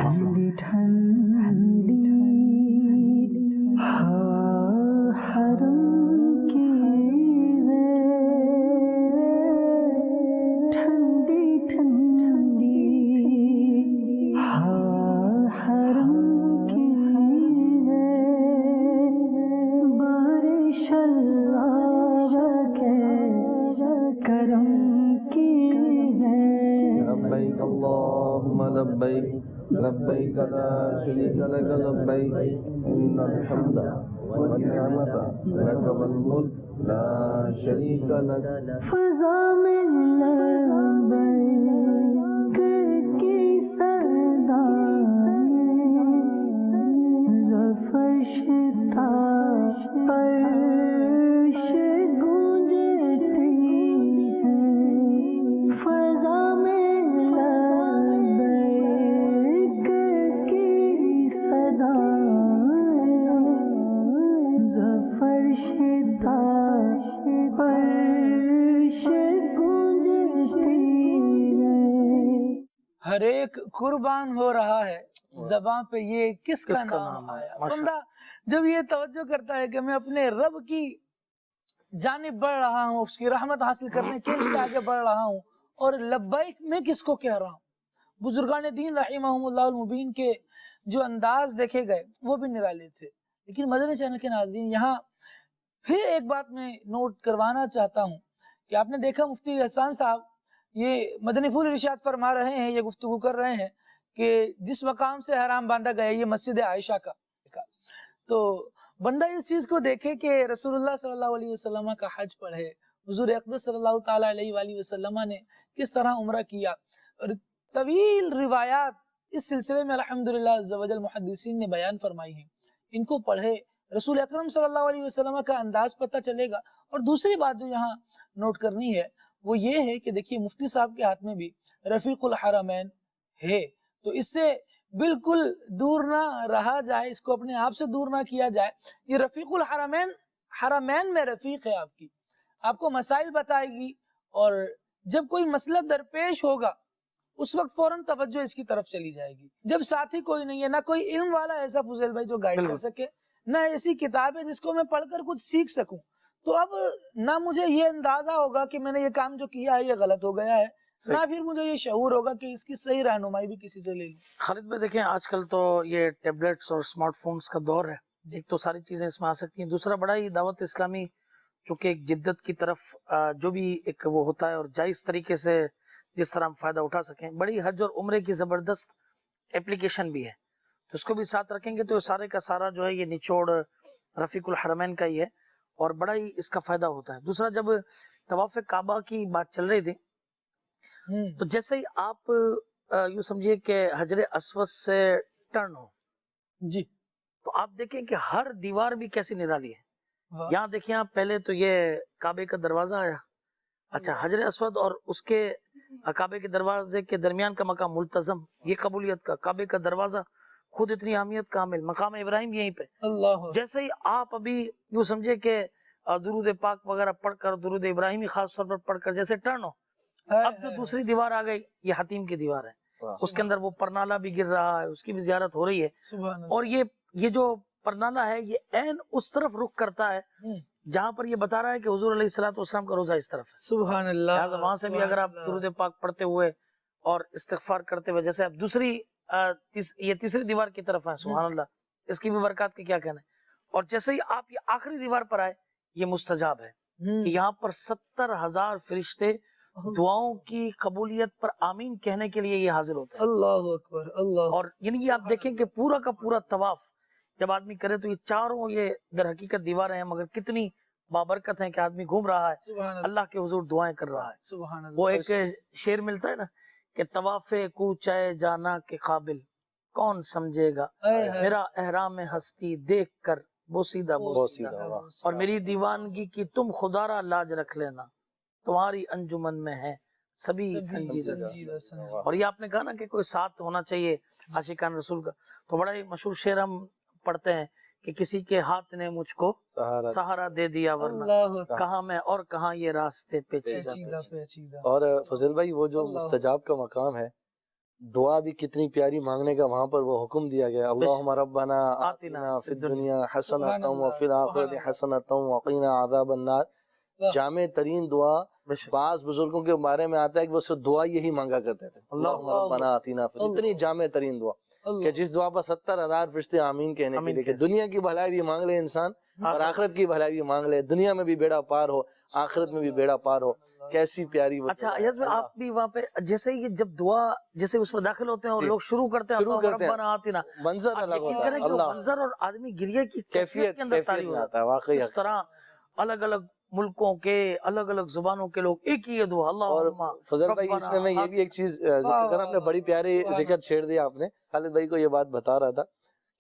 لبيك اللهم لبيك لبيك لا شريك لك لبيك إن الحمد والنعمة لك والملك لا شريك لك. فضا میں لبیک کی صدا ظفر شتا عرش گونجتی ہے. فضا میں لبیک کی صدا ظفر شتا عرش گونجتی ہے. ہر ایک قربان ہو رہا ہے زباں پہ یہ کس کا نام آیا. بندہ جب یہ توجہ کرتا ہے کہ میں اپنے رب کی جانب بڑھ رہا ہوں، اس کی رحمت حاصل کرنے کے لیے آگے بڑھ رہا ہوں، اور لبیک میں کس کو کہہ رہا ہوں. بزرگان دین رحمہم اللہ المبین کے جو انداز دیکھے گئے وہ بھی نرالے تھے. لیکن مدنی چینل کے ناظرین یہاں پھر ایک بات میں نوٹ کروانا چاہتا ہوں کہ آپ نے دیکھا مفتی حسان صاحب یہ مدنی پھول ارشاد فرما رہے ہیں، یہ گفتگو کر رہے ہیں کہ جس مقام سے حرام باندھا گیا یہ مسجد عائشہ کا. تو بندہ اس چیز کو دیکھے کہ رسول اللہ صلی اللہ علیہ وسلم کا حج پڑھے، حضور اقدس صلی اللہ تعالیٰ علیہ وآلہ وسلم نے کس طرح عمرہ کیا، اور طویل روایات اس سلسلے میں الحمدللہ عز و جل محدثین نے بیان فرمائی ہیں. ان کو پڑھے رسول اکرم صلی اللہ علیہ وسلم کا انداز پتہ چلے گا. اور دوسری بات جو یہاں نوٹ کرنی ہے وہ یہ ہے کہ دیکھیے مفتی صاحب کے ہاتھ میں بھی رفیق الحرمین ہے، تو اس سے بالکل دور نہ رہا جائے، اس کو اپنے آپ سے دور نہ کیا جائے. یہ رفیق الحرمین حرمین میں رفیق ہے، آپ کو مسائل بتائے گی، اور جب کوئی مسئلہ درپیش ہوگا اس وقت فوراً توجہ اس کی طرف چلی جائے گی. جب ساتھی کوئی نہیں ہے، نہ کوئی علم والا ایسا فضیل بھائی جو گائیڈ کر سکے، نہ ایسی کتاب ہے جس کو میں پڑھ کر کچھ سیکھ سکوں، تو اب نہ مجھے یہ اندازہ ہوگا کہ میں نے یہ کام جو کیا ہے یہ غلط ہو گیا ہے، نہ پھر مجھے یہ شعور ہوگا کہ اس کی صحیح رہنمائی بھی کسی سے لے لوں. خالد بھائی دیکھیں آج کل تو یہ ٹیبلیٹس اور اسمارٹ فونز کا دور ہے، ایک تو ساری چیزیں اس میں آ سکتی ہیں، دوسرا بڑا ہی دعوت اسلامی چونکہ ایک جدت کی طرف جو بھی ایک وہ ہوتا ہے اور جائز طریقے سے جس طرح ہم فائدہ اٹھا سکیں، بڑی حج اور عمرے کی زبردست اپلیکیشن بھی ہے، تو اس کو بھی ساتھ رکھیں گے تو سارے کا سارا جو ہے یہ نچوڑ رفیق الحرمین کا ہی ہے اور بڑا ہی اس کا فائدہ ہوتا ہے. دوسرا جب طواف کعبہ کی بات چل رہی تھی تو جیسے ہی آپ یوں سمجھیے کہ حجر اسود سے ٹرن ہو جی تو آپ دیکھیں کہ ہر دیوار بھی کیسی نرالی ہے. یہاں دیکھیں آپ پہلے تو یہ کعبے کا دروازہ آیا، اچھا حجر اسود اور اس کے کعبے کے دروازے کے درمیان کا مقام ملتزم، یہ قبولیت کا کعبے کا دروازہ خود اتنی اہمیت کامل، مقام ابراہیم یہیں پہ. اللہ جیسے ہی آپ ابھی یوں سمجھے کہ درود پاک وغیرہ پڑھ کر درود ابراہیمی خاص طور پر پڑھ کر جیسے ٹرن ہو، اب جو دوسری دیوار آ گئی یہ حتیم کی دیوار ہے، اس کے اندر وہ پرنالہ بھی گر رہا ہے، اس کی بھی زیارت ہو رہی ہے. اور یہ جو پرنالہ ہے یہ عین اس طرف رخ کرتا ہے جہاں پر یہ بتا رہا ہے کہ حضور علیہ الصلوۃ والسلام کا روزہ اس طرف ہے. سبحان اللہ. لہٰذا وہاں سے بھی اگر آپ درود پاک پڑھتے ہوئے اور استغفار کرتے ہوئے جیسے آپ دوسری یہ تیسری دیوار کی طرف ہیں، سبحان اللہ، اس کی بھی برکات کے کیا کہنا ہے. اور جیسے ہی آپ یہ آخری دیوار پر آئے یہ مستجاب ہے کہ یہاں پر 70,000 فرشتے دعاؤں کی قبولیت پر آمین کہنے کے لیے یہ حاضر ہوتے ہیں. اللہ اکبر اللہ. اور یعنی یہ آپ دیکھیں کہ پورا کا پورا طواف جب آدمی کرے تو یہ چاروں یہ در حقیقت دیواریں ہیں مگر کتنی بابرکت ہیں کہ آدمی گھوم رہا ہے سبحان اللہ اللہ کے حضور دعائیں کر رہا ہے. سبحان اللہ. وہ ایک شعر ملتا ہے نا کہ طواف کوچہ جانا کے قابل کون سمجھے گا میرا احرام ہستی دیکھ کر بوسیدہ بوسیدہ اور میری دیوانگی کی تم خدا را لاج رکھ لینا تمہاری انجمن میں ہے سبھی سنجیدہ. اور یہ آپ نے کہا نا کہ کوئی ساتھ ہونا چاہیے عاشقان رسول کا, تو بڑا ہی مشہور شعر ہم پڑھتے ہیں کہ کسی کے ہاتھ نے مجھ کو سہارا دے دیا ورنہ کہاں میں اور کہاں یہ راستے پیچیدہ. اور فضل بھائی وہ جو مستجاب کا مقام ہے دعا بھی کتنی پیاری مانگنے کا وہاں پر وہ حکم دیا گیا اللہم ربنا آتنا فی الدنیا حسنۃ وفی الآخرۃ حسنۃ وقنا عذاب النار. جامع ترین دعا بعض بزرگوں کے بارے میں آتا ہے کہ وہ صرف دعا یہی مانگا کرتے تھے اللہم ربنا آتنا فی الدنیا. اتنی جامع ترین دعا کہ جس دعا پر 70,000 فرشتے آمین کہنے کے لیے کہ دنیا کی بھلائی بھی مانگ لے انسان اور آخرت کی بھلائی بھی مانگ لے, دنیا میں بھی بیڑا پار ہو آخرت میں بھی بیڑا پار ہو. کیسی پیاری. اچھا ایاز میں آپ بھی وہاں پہ جیسے یہ جب دعا جیسے اس میں داخل ہوتے ہیں اور لوگ شروع کرتے ہیں ربنا آتنا منظر الگ ہوتا ہے اللہ منظر اور آدمی گریہ کی کیفیت کے اندر تاری ہو جاتا ہے. واقعی اس طرح الگ الگ ملکوں کے الگ الگ زبانوں کے لوگ ایک ہی دعا اللہم. اور فضل بھائی اس میں میں یہ بھی ایک چیز ذکر کرنا, آپ نے بڑی پیاری ذکر چھیڑ دیا آپ نے. خالد بھائی کو یہ بات بتا رہا تھا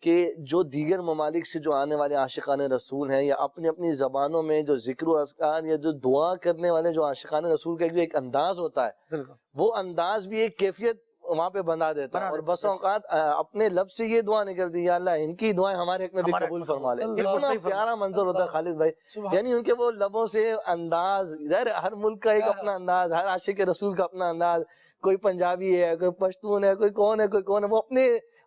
کہ جو دیگر ممالک سے جو آنے والے عاشقان رسول ہیں یا اپنی اپنی زبانوں میں جو ذکر و اذکار یا جو دعا کرنے والے جو عاشقان رسول کا ایک انداز ہوتا ہے وہ انداز بھی ایک کیفیت وہاں پہ بنا دیتا ہے. اور بس اوقات اپنے لب سے یہ دعا نکلتی یا اللہ ان کی دعائیں ہمارے حق میں بھی قبول فرما لے. اتنا پیارا منظر ہوتا ہے خالد بھائی, یعنی ان کے وہ لبوں سے انداز. ہر ملک کا ایک اپنا انداز, ہر عاشق رسول کا اپنا انداز. کوئی پنجابی ہے, کوئی پشتون ہے, کوئی کون ہے, وہ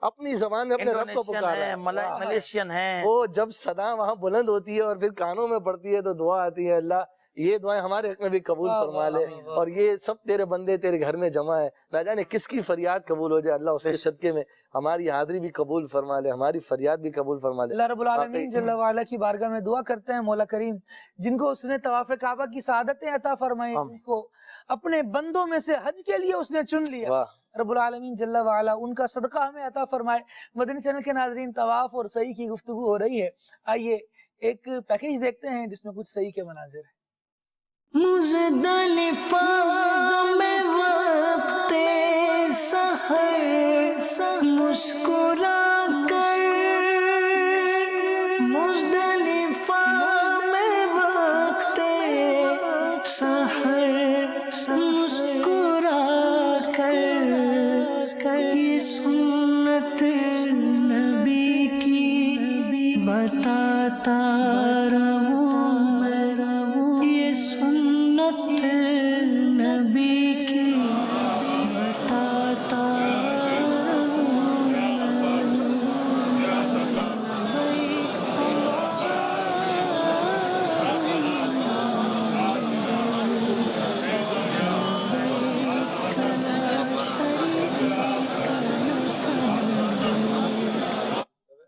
اپنی زبان میں اپنے رب کو پکار رہا ہے. ملیشین ہے. وہ جب صدا وہاں بلند ہوتی ہے اور پھر کانوں میں پڑتی ہے تو دعا آتی ہے اللہ یہ دعائیں ہمارے حق میں بھی قبول فرما لے اور یہ سب تیرے بندے تیرے گھر میں جمع ہے, نہ جانے کس کی فریاد قبول ہو جائے. اللہ اس کے صدقے میں ہماری حاضری بھی قبول فرما لے, ہماری فریاد بھی قبول فرما لے. اللہ رب العالمین جل وعلا کی بارگاہ میں دعا کرتے ہیں مولا کریم جن کو اس نے طواف کعبہ کی سعادتیں عطا فرمائی, جن کو اپنے بندوں میں سے حج کے لیے اس نے چن لیا, رب العالمین جل وعلا ان کا صدقہ ہمیں عطا فرمائے. مدنی چینل کے ناظرین طواف اور سعی کی گفتگو ہو رہی ہے, آئیے ایک پیکیج دیکھتے ہیں جس میں کچھ سعی کے مناظر ہیں. مزدلفہ میں وقت سحر مسکرا کر, مزدلفہ میں وقت سحر مسکرا کر, یہ سنت نبی کی بتاتا رہوں میں, یہ سنت نبی کی بتاتا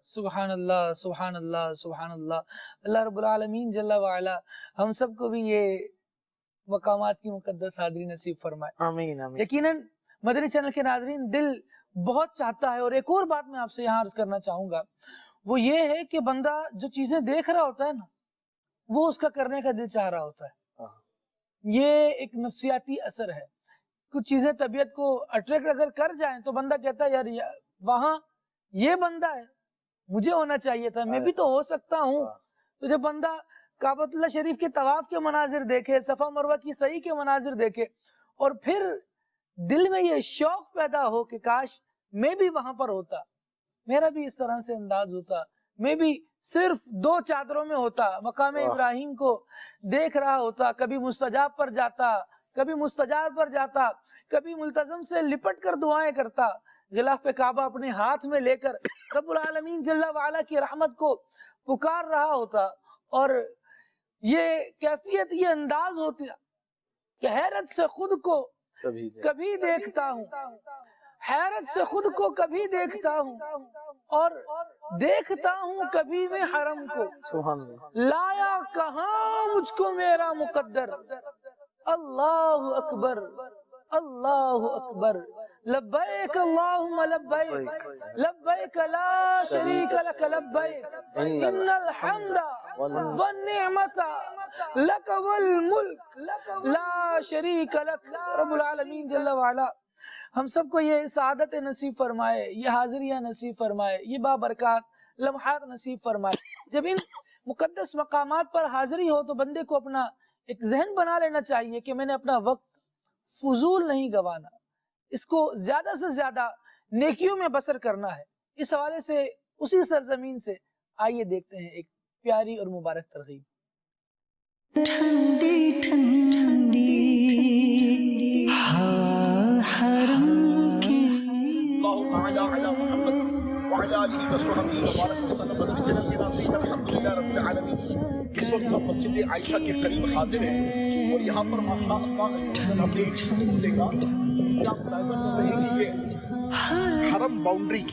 سبحان اللہ سبحان اللہ سبحان اللہ. اللہ رب العالمین جل وعلا ہم سب کو بھی یہ مقامات کی مقدس حاضری نصیب فرمائے. آمین آمین. یقیناً مدنی چینل کے ناظرین دل بہت چاہتا ہے, اور ایک اور بات میں آپ سے یہاں عرض کرنا چاہوں گا وہ یہ ہے کہ بندہ جو چیزیں دیکھ رہا ہوتا ہے نا وہ اس کا کرنے کا دل چاہ رہا ہوتا ہے. یہ ایک نفسیاتی اثر ہے. کچھ چیزیں طبیعت کو اٹریکٹ اگر کر جائیں تو بندہ کہتا ہے یار وہاں یہ بندہ ہے مجھے ہونا چاہیے تھا, میں بھی تو ہو سکتا ہوں. تو جب بندہ کعبۃ اللہ شریف کے طواف کے مناظر دیکھے, صفا مروہ کی سعی کے مناظر دیکھے, اور پھر دل میں یہ شوق پیدا ہو کہ کاش میں بھی وہاں پر ہوتا, میرا بھی اس طرح سے انداز ہوتا, میں بھی صرف 2 چادروں میں ہوتا, مقام ابراہیم کو دیکھ رہا ہوتا, کبھی مستجاب پر جاتا, کبھی مستجار پر جاتا, کبھی ملتزم سے لپٹ کر دعائیں کرتا, غلاف کعبہ اپنے ہاتھ میں لے کر رب العالمین جل وعلا کی رحمت کو پکار رہا ہوتا. اور یہ کیفیت, یہ انداز ہوتا کہ حیرت سے خود کو کبھی دیکھتا ہوں, حیرت سے خود کو کبھی دیکھتا ہوں, اور دیکھتا ہوں کبھی میں حرم کو، سبحان اللہ. لایا کہاں مجھ کو میرا مقدر. اللہ اکبر اللہ اکبر. لبیک اللہم لبیک لبیک لا شریک لک لبیک ان الحمد والنعمت لک والملک لا شریک لک. رب العالمین جل وعلا ہم سب کو یہ سعادت نصیب فرمائے، یہ حاضریہ نصیب فرمائے، یہ بابرکات لمحات نصیب فرمائے. جب ان مقدس مقامات پر حاضری ہو تو بندے کو اپنا ایک ذہن بنا لینا چاہیے کہ میں نے اپنا وقت فضول نہیں گوانا، اس کو زیادہ سے زیادہ نیکیوں میں بسر کرنا ہے. اس حوالے سے اسی سرزمین سے آئیے دیکھتے ہیں ایک پیاری اور مبارک ترغیب. ٹھنڈی ٹھنڈی حرم کی اللهم على محمد وعلى آله وصحبه وبارك وسلم. مدنی چینل کے ناظرین الحمدللہ رب العالمین، اس وقت ہم مسجد عائشہ کے قریب حاضر ہیں اور یہاں پر ماشاء اللہ ہم نے ایک سکون دیکھا. اس کا ملاحظہ کر رہے ہیں کہ یہ حرم باؤنڈری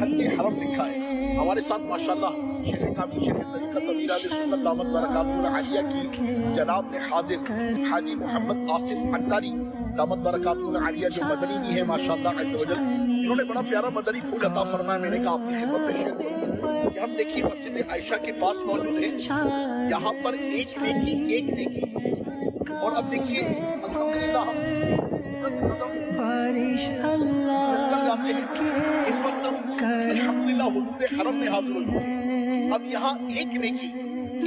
حد حرم لکھا ہے. ہمارے ساتھ ماشاءاللہ شیخ کامل شیخ طریقت امیر اہل سنت دامت برکاتہ العالیہ کی جناب نے حاضر حاجی محمد آصف انصاری دامت برکاتہ العالیہ جو مدنی بھی ہے ماشاءاللہ عز و جل. انہوں نے بڑا پیارا مدنی پھول عطا فرمایا. میں نے کہا آپ کی خدمت میں شیئر کروں کہ ہم دیکھیے مسجد عائشہ کے پاس موجود ہیں، یہاں پر ایک نیکی. اور اب دیکھیے الحمدللہ ہم بارش کر جاتے ہیں. اس وقت ہم الحمدللہ حدود حرم میں حاضر ہو چکے ہیں. اب یہاں ایک نیکی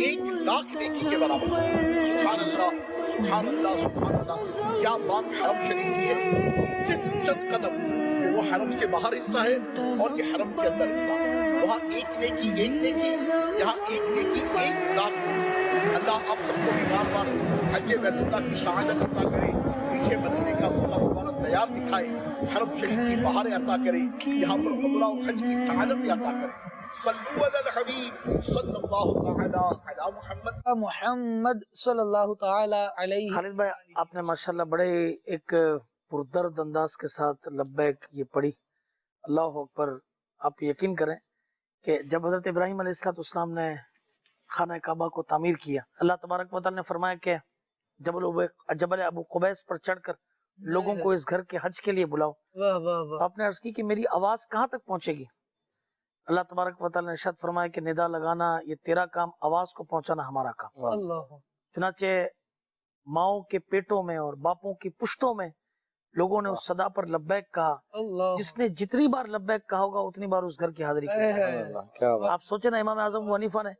1,00,000 نیکی کے برابر ہے. سبحان اللہ سبحان اللہ سبحان اللہ. کیا بات حرم شریف کی ہے. صرف چند قدم وہ حرم سے باہر حصہ ہے اور یہ حرم کے اندر حصہ. وہاں ایک نیکی یہاں ایک نیکی 1,00,000. اللہ آپ سب کو بھی بار بار حج بیت اللہ کی سعادت عطا کرے، پیچھے مدینے کا موقع مبارک تیار دکھائے، حرم شریف کی بہاریں عطا کرے، یہاں پر عمرہ و حج کی سعادت عطا کرے. صلو علی الحبیب صلی اللہ تعالی علی محمد محمد صلی اللہ تعالی علیہ. خالد بھائی آپ نے ماشاءاللہ بڑے ایک پردرد انداز کے ساتھ لبیک یہ پڑھی. اللہ اکبر. آپ یقین کریں کہ جب حضرت ابراہیم علیہ السلام نے خانہ کعبہ کو تعمیر کیا، اللہ تبارک و تعالی نے فرمایا کہ جبل ابو قبیس پر چڑھ کر لوگوں کو اس گھر کے حج کے لیے بلاؤ. واہ واہ واہ. آپ نے عرض کی کہ میری آواز کہاں تک پہنچے گی؟ اللہ تبارک و تعالی نے ارشاد فرمایا کہ ندا لگانا یہ تیرا کام، آواز کو پہنچانا ہمارا کام. اللہ. چنانچہ ماؤں کے پیٹوں میں اور باپوں کی پشتوں میں لوگوں نے اس صدا پر لبیک کہا. اللہ. جس نے جتنی بار لبیک کہا ہوگا اتنی بار اس گھر کی حاضری کی. آپ سوچیں نا امام اعظم ابو حنیفہ نے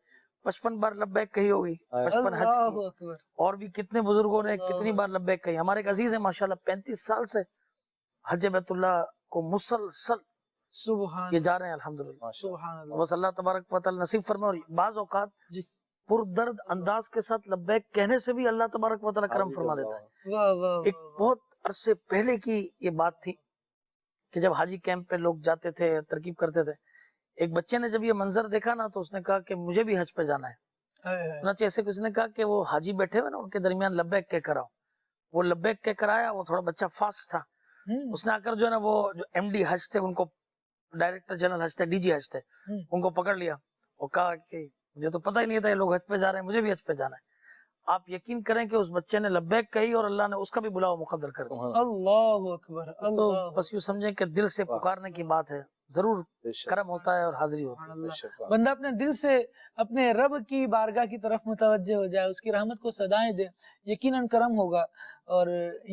55 بار لبیک کہی ہوگی، 55 حج اللہ کی. اکبر. اور بھی کتنے بزرگوں نے کتنی بار لبیک کہی. ہمارے ایک عزیز ہیں ماشاءاللہ 35 سال سے حج بیت اللہ کو مسلسل سبحان یہ جا رہے ہیں الحمدللہ. سبحان اللہ. بس اللہ تبارک و تعالی نصیب فرمائے. اور بعض اوقات جی. پردرد انداز کے ساتھ لبیک کہنے سے بھی اللہ تبارک و تعالی کرم فرما دیتا ہے. واہ واہ. ایک بہت عرصے پہلے کی یہ بات تھی کہ جب حاجی کیمپ پہ لوگ جاتے تھے، ترکیب کرتے تھے، ایک بچے نے جب یہ منظر دیکھا نا تو اس نے کہا کہ مجھے بھی حج پہ جانا ہے. چنانچہ ایسے کسی نے کہا کہ وہ حاجی بیٹھے ہوئے نا ان کے درمیان لبیک کہہ کر آؤ. وہ لبیک کہہ کر آیا. وہ تھوڑا بچہ فاسٹ تھا. اس نے آ کر جو ہے نا وہ جو ایم ڈی حج تھے، ان کو ڈائریکٹر جنرل حج تھے، ڈی جی حج تھے، ان کو پکڑ لیا. وہ کہا کہ مجھے تو پتہ ہی نہیں تھا یہ لوگ حج پہ جا رہے ہیں، مجھے بھی حج پہ جانا ہے. آپ یقین کریں کہ اس بچے نے لبیک کہی اور اللہ نے اس کا بھی بلاؤ مقدر کر دیا. اللہ اکبر. تو اللہ. بس یوں سمجھیں کہ دل سے پکارنے کی بات ہے، ضرور کرم ہوتا ہے اور حاضری ہوتی ہے. بندہ اپنے دل سے اپنے رب کی بارگاہ کی طرف متوجہ ہو جائے، اس کی رحمت کو صدائیں دے، یقیناً کرم ہوگا اور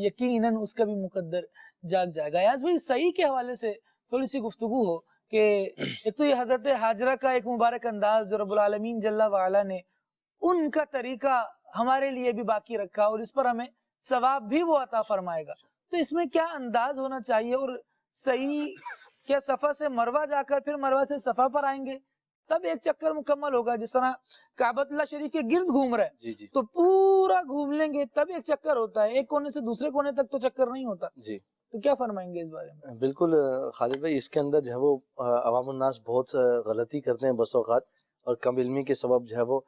یقیناً اس کا بھی مقدر جاگ جائے گا. یاز بھائی صحیح کے حوالے سے تھوڑی سی گفتگو ہو کہ ایک تو یہ حضرت حاجرہ کا ایک مبارک انداز جو رب العالمین جل وعلا نے ان کا طریقہ ہمارے لیے بھی باقی رکھا اور اس پر ہمیں ثواب بھی وہ عطا فرمائے گا. تو اس میں کیا انداز ہونا چاہیے اور صحیح کیا صفا سے مروہ جا کر پھر مروہ سے صفا پر آئیں گے تب ایک چکر مکمل ہوگا؟ جس طرح کعبۃ اللہ شریف کے گرد گھوم رہے تو پورا گھوم لیں گے تب ایک چکر ہوتا ہے، ایک کونے سے دوسرے کونے تک تو چکر نہیں ہوتا. جی تو کیا فرمائیں گے اس بارے میں؟ بالکل خالد بھائی، اس کے اندر جو ہے وہ عوام الناس بہت غلطی کرتے ہیں بس اوقات، اور کم علمی کے سبب جو ہے وہ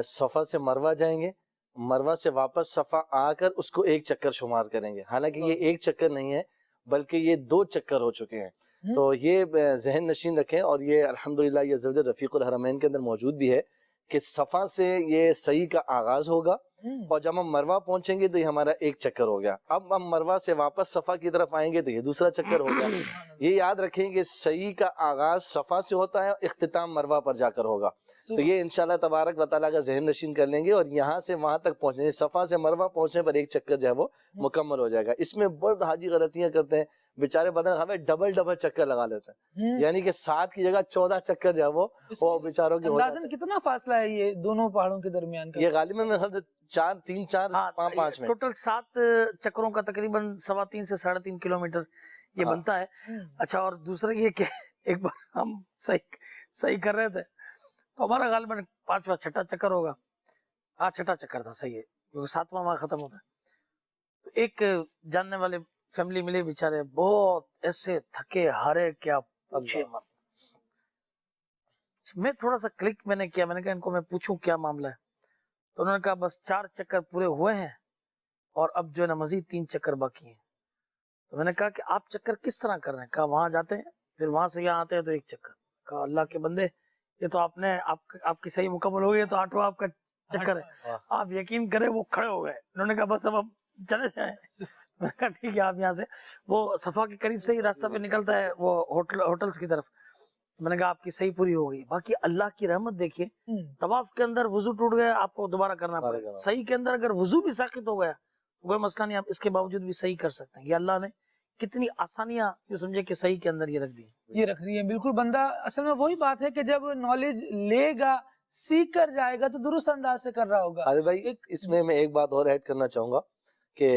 صفا سے مروہ جائیں گے، مروہ سے واپس صفا آ کر اس کو ایک چکر شمار کریں گے. حالانکہ یہ ایک چکر نہیں ہے بلکہ یہ 2 چکر ہو چکے ہیں. تو یہ ذہن نشین رکھیں. اور یہ الحمدللہ یہ زوجہ رفیق الحرمین کے اندر موجود بھی ہے کہ صفا سے یہ صحیح کا آغاز ہوگا اور جب ہم مروہ پہنچیں گے تو یہ ہمارا 1 چکر ہو گیا. اب ہم مروہ سے واپس صفا کی طرف آئیں گے تو یہ 2 چکر ہو گیا. یہ یاد رکھیں کہ صحیح کا آغاز صفا سے ہوتا ہے اور اختتام مروہ پر جا کر ہوگا. تو یہ انشاءاللہ تبارک و تعالیٰ کا ذہن نشین کر لیں گے اور یہاں سے وہاں تک پہنچیں. صفا سے مروہ پہنچنے پر 1 چکر جو ہے وہ مکمل ہو جائے گا. اس میں بہت حاجی غلطیاں کرتے ہیں بیچارے، بدن ہمیں ڈبل چکر لگا لیتے ہیں، یعنی کہ 7 کی جگہ 14 چکر جو ہے وہ بیچاروں کے ہو جاتے ہیں. اندازاً کتنا فاصلہ ہے یہ دونوں پہاڑوں کے درمیان کا؟ یہ غالباً 3 4 5 میں ٹوٹل 7 چکروں کا تقریباً 3.25 سے 3.5 کلومیٹر یہ بنتا ہے. اچھا، اور دوسرا یہ کہ ایک بار ہم صحیح کر رہے تھے تو ہمارا غالباً 5واں 6ٹھا چکر ہوگا. 6ٹھا چکر تھا، صحیح ہے، کیونکہ 7واں وہاں ختم ہوتا ہے. تو ایک جاننے والے فیملی ملے، بیچارے بہت ایسے تھکے ہارے کیا پوچھے مت. میں تھوڑا سا کلک میں نے کیا، میں نے کہا ان کو میں پوچھوں کیا معاملہ ہے. تو انہوں نے کہا بس 4 چکر پورے ہوئے ہیں اور اب جو ہے نا مزید 3 چکر باقی ہیں. تو میں نے کہا کہ آپ چکر کس طرح کر رہے ہیں؟ کہا وہاں جاتے ہیں پھر وہاں سے یہاں آتے ہیں تو 1 چکر. کہا اللہ کے بندے، یہ تو آپ کی صحیح مکمل ہو گئی ہے، تو 8واں آپ کا چکر ہے. آپ یقین کریں وہ کھڑے ہو گئے. انہوں نے کہا بس اب چلے جائیں. میں نے کہا ٹھیک ہے، آپ یہاں سے وہ صفا کے قریب سے ہی راستہ پہ نکلتا ہے وہ ہوٹلز کی طرف. میں نے کہا آپ کی صحیح پوری ہو گئی. باقی اللہ کی رحمت دیکھیے، طواف کے اندر وضو ٹوٹ گیا، آپ کو دوبارہ کرنا پڑے گا. صحیح کے اندر اگر وضو بھی ساقط ہو گیا کوئی مسئلہ نہیں، آپ اس کے باوجود بھی صحیح کر سکتے ہیں. یہ اللہ نے کتنی آسانیاں سمجھے کہ صحیح کے اندر یہ رکھ دی ہے. بالکل، بندہ اصل میں وہی بات ہے کہ جب نالج لے گا، سیکھ کر جائے گا تو درست انداز سے کر رہا ہوگا. ارے بھائی، اس میں ایک بات اور ایڈ کرنا چاہوں گا کہ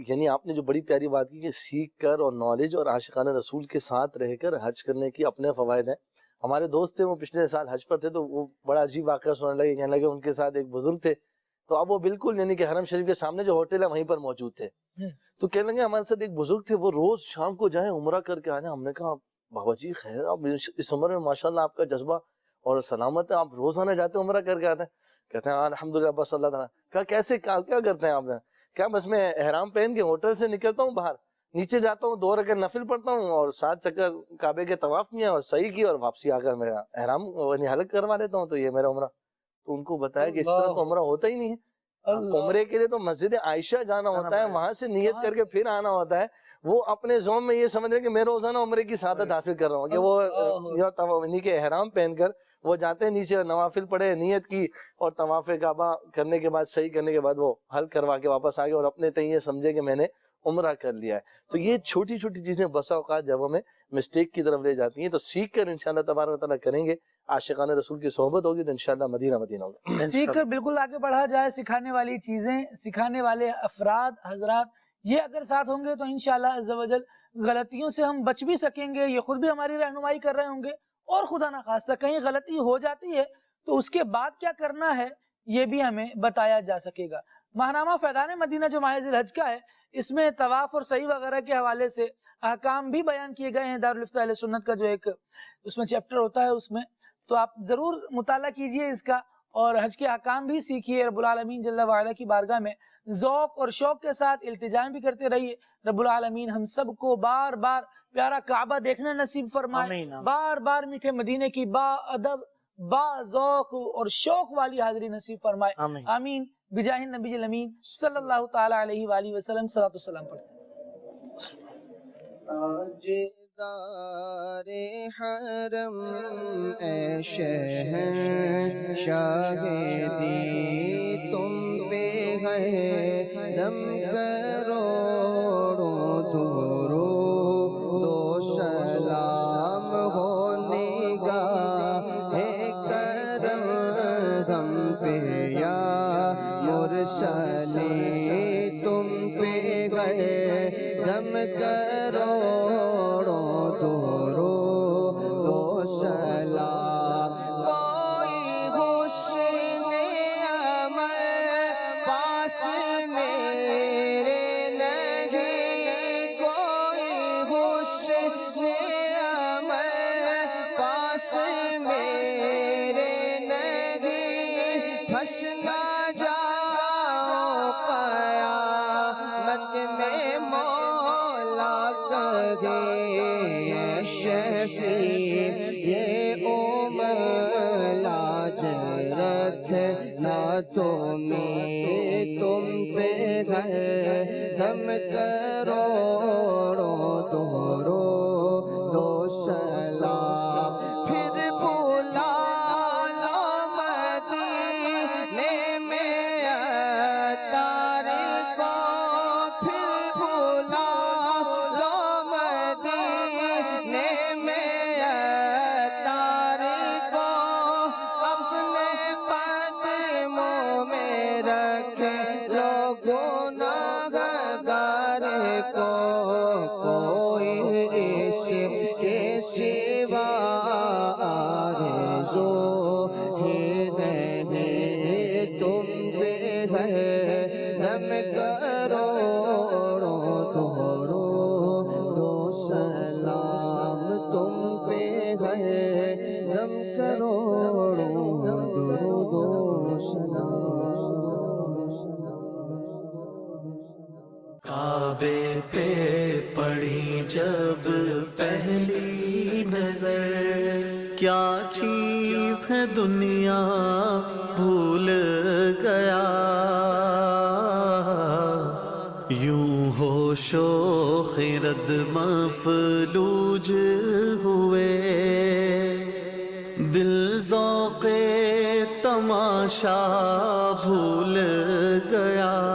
یعنی آپ نے جو بڑی پیاری بات کی کہ سیکھ کر اور نالج اور عاشقان رسول کے ساتھ رہ کر حج کرنے کی اپنے فوائد ہیں. ہمارے دوست تھے، وہ پچھلے سال حج پر تھے، تو وہ بڑا عجیب واقعہ سننے لگے. کہنے لگے ان کے ساتھ ایک بزرگ تھے، تو اب وہ بالکل یعنی کہ حرم شریف کے سامنے جو ہوٹل ہے وہیں پر موجود تھے. تو کہنے لگے ہمارے ساتھ ایک بزرگ تھے، وہ روز شام کو جائیں عمرہ کر کے آنے. ہم نے کہا بابا جی خیر، آپ اس عمر میں ماشاءاللہ آپ کا جذبہ اور سلامت ہے، آپ روزانہ جاتے ہیں عمرہ کر کے آتے ہیں؟ کہتے ہیں الحمدللہ بس اللہ تعالیٰ. کہا کیسے، کیا کرتے ہیں آپ؟ کیا بس میں احرام پہن کے ہوٹل سے نکلتا ہوں، باہر نیچے جاتا ہوں، 2 رکعت نفل پڑھتا ہوں اور 7 چکر کعبے کے طواف کیا اور صحیح کی، اور واپسی آ کر میرا احرام حلق کروا لیتا ہوں، تو یہ میرا عمرہ. تو ان کو بتایا کہ اس طرح تو عمرہ ہوتا ہی نہیں ہے. عمرے کے لیے تو مسجد عائشہ جانا ہوتا ہے، وہاں سے نیت کر کے پھر آنا ہوتا ہے. وہ اپنے زوم میں یہ سمجھ رہے کہ میں روزانہ عمرے کی سعادت حاصل کر رہا ہوں، کہ وہ کے احرام پہن کر وہ جاتے ہیں نیچے، نوافل پڑھے، نیت کی اور طواف کعبہ کرنے کے بعد صحیح کرنے کے بعد وہ حل کروا کے واپس آ گئے اور اپنے تئیں یہ سمجھے کہ میں نے عمرہ کر لیا ہے. تو یہ چھوٹی چھوٹی چیزیں بسا اوقات جب ہمیں مسٹیک کی طرف لے جاتی ہیں. تو سیکھ کر انشاءاللہ تبارک و تعالیٰ کریں گے، عاشقان رسول کی صحبت ہوگی تو انشاءاللہ مدینہ ہوگا. سیکھ کر بالکل آگے بڑھا جائے. سکھانے والی چیزیں، سکھانے والے افراد حضرات یہ اگر ساتھ ہوں گے تو انشاءاللہ عز و جل غلطیوں سے ہم بچ بھی سکیں گے. یہ خود بھی ہماری رہنمائی کر رہے ہوں گے، اور خدا نخواستہ کہیں غلطی ہو جاتی ہے تو اس کے بعد کیا کرنا ہے یہ بھی ہمیں بتایا جا سکے گا. ماہنامہ فیضان مدینہ جو ماہ ذی الحج کا ہے، اس میں طواف اور سعی وغیرہ کے حوالے سے احکام بھی بیان کیے گئے ہیں. دارالفتہ اہل سنت کا جو ایک اس میں چیپٹر ہوتا ہے، اس میں تو آپ ضرور مطالعہ کیجئے اس کا، اور حج کے احکام بھی سیکھیے. رب العالمین جل وعلا کی بارگاہ میں ذوق اور شوق کے ساتھ التجائیں بھی کرتے رہیے. رب العالمین ہم سب کو بار بار پیارا کعبہ دیکھنا نصیب فرمائے، بار بار میٹھے مدینے کی با ادب، با ذوق اور شوق والی حاضری نصیب فرمائے. آمین بجاہ النبی الامین صلی اللہ تعالی علیہ وآلہ وسلم. صلاۃ والسلام پڑھتے ہیں. تاجدار حرم اے شہنشاہ دی، تم پہ ہے دم کروڑوں درود و سلام ہو، نگاہ کرم ہم پہ یا مرسلی، تم پہ گئے دم کروڑوں درود و سلام. کوئی حسن عمل پاس میرے نہیں، شفیع یہ عمر لاج رکھنا تمہیں تم پہ ہے دم کروڑوں دو سلام پھر بلا لو مدینے میں اتار کو پھر بلا لو مدینے میں اتار کو اپنے قدموں میں رکھ لو گناہگار کو کوئی اس کے سوا آرزو ہی نہیں تم پہ ہے ہم کروڑوں دو سلام تم پہ ہے ہم کروڑوں دو سلام کعبے پہ پڑی جب پہلی نظر کیا چیز ہے دنیا بھول گیا یوں ہوش و خرد مفلوج ہوئے دل ذوق تماشا بھول گیا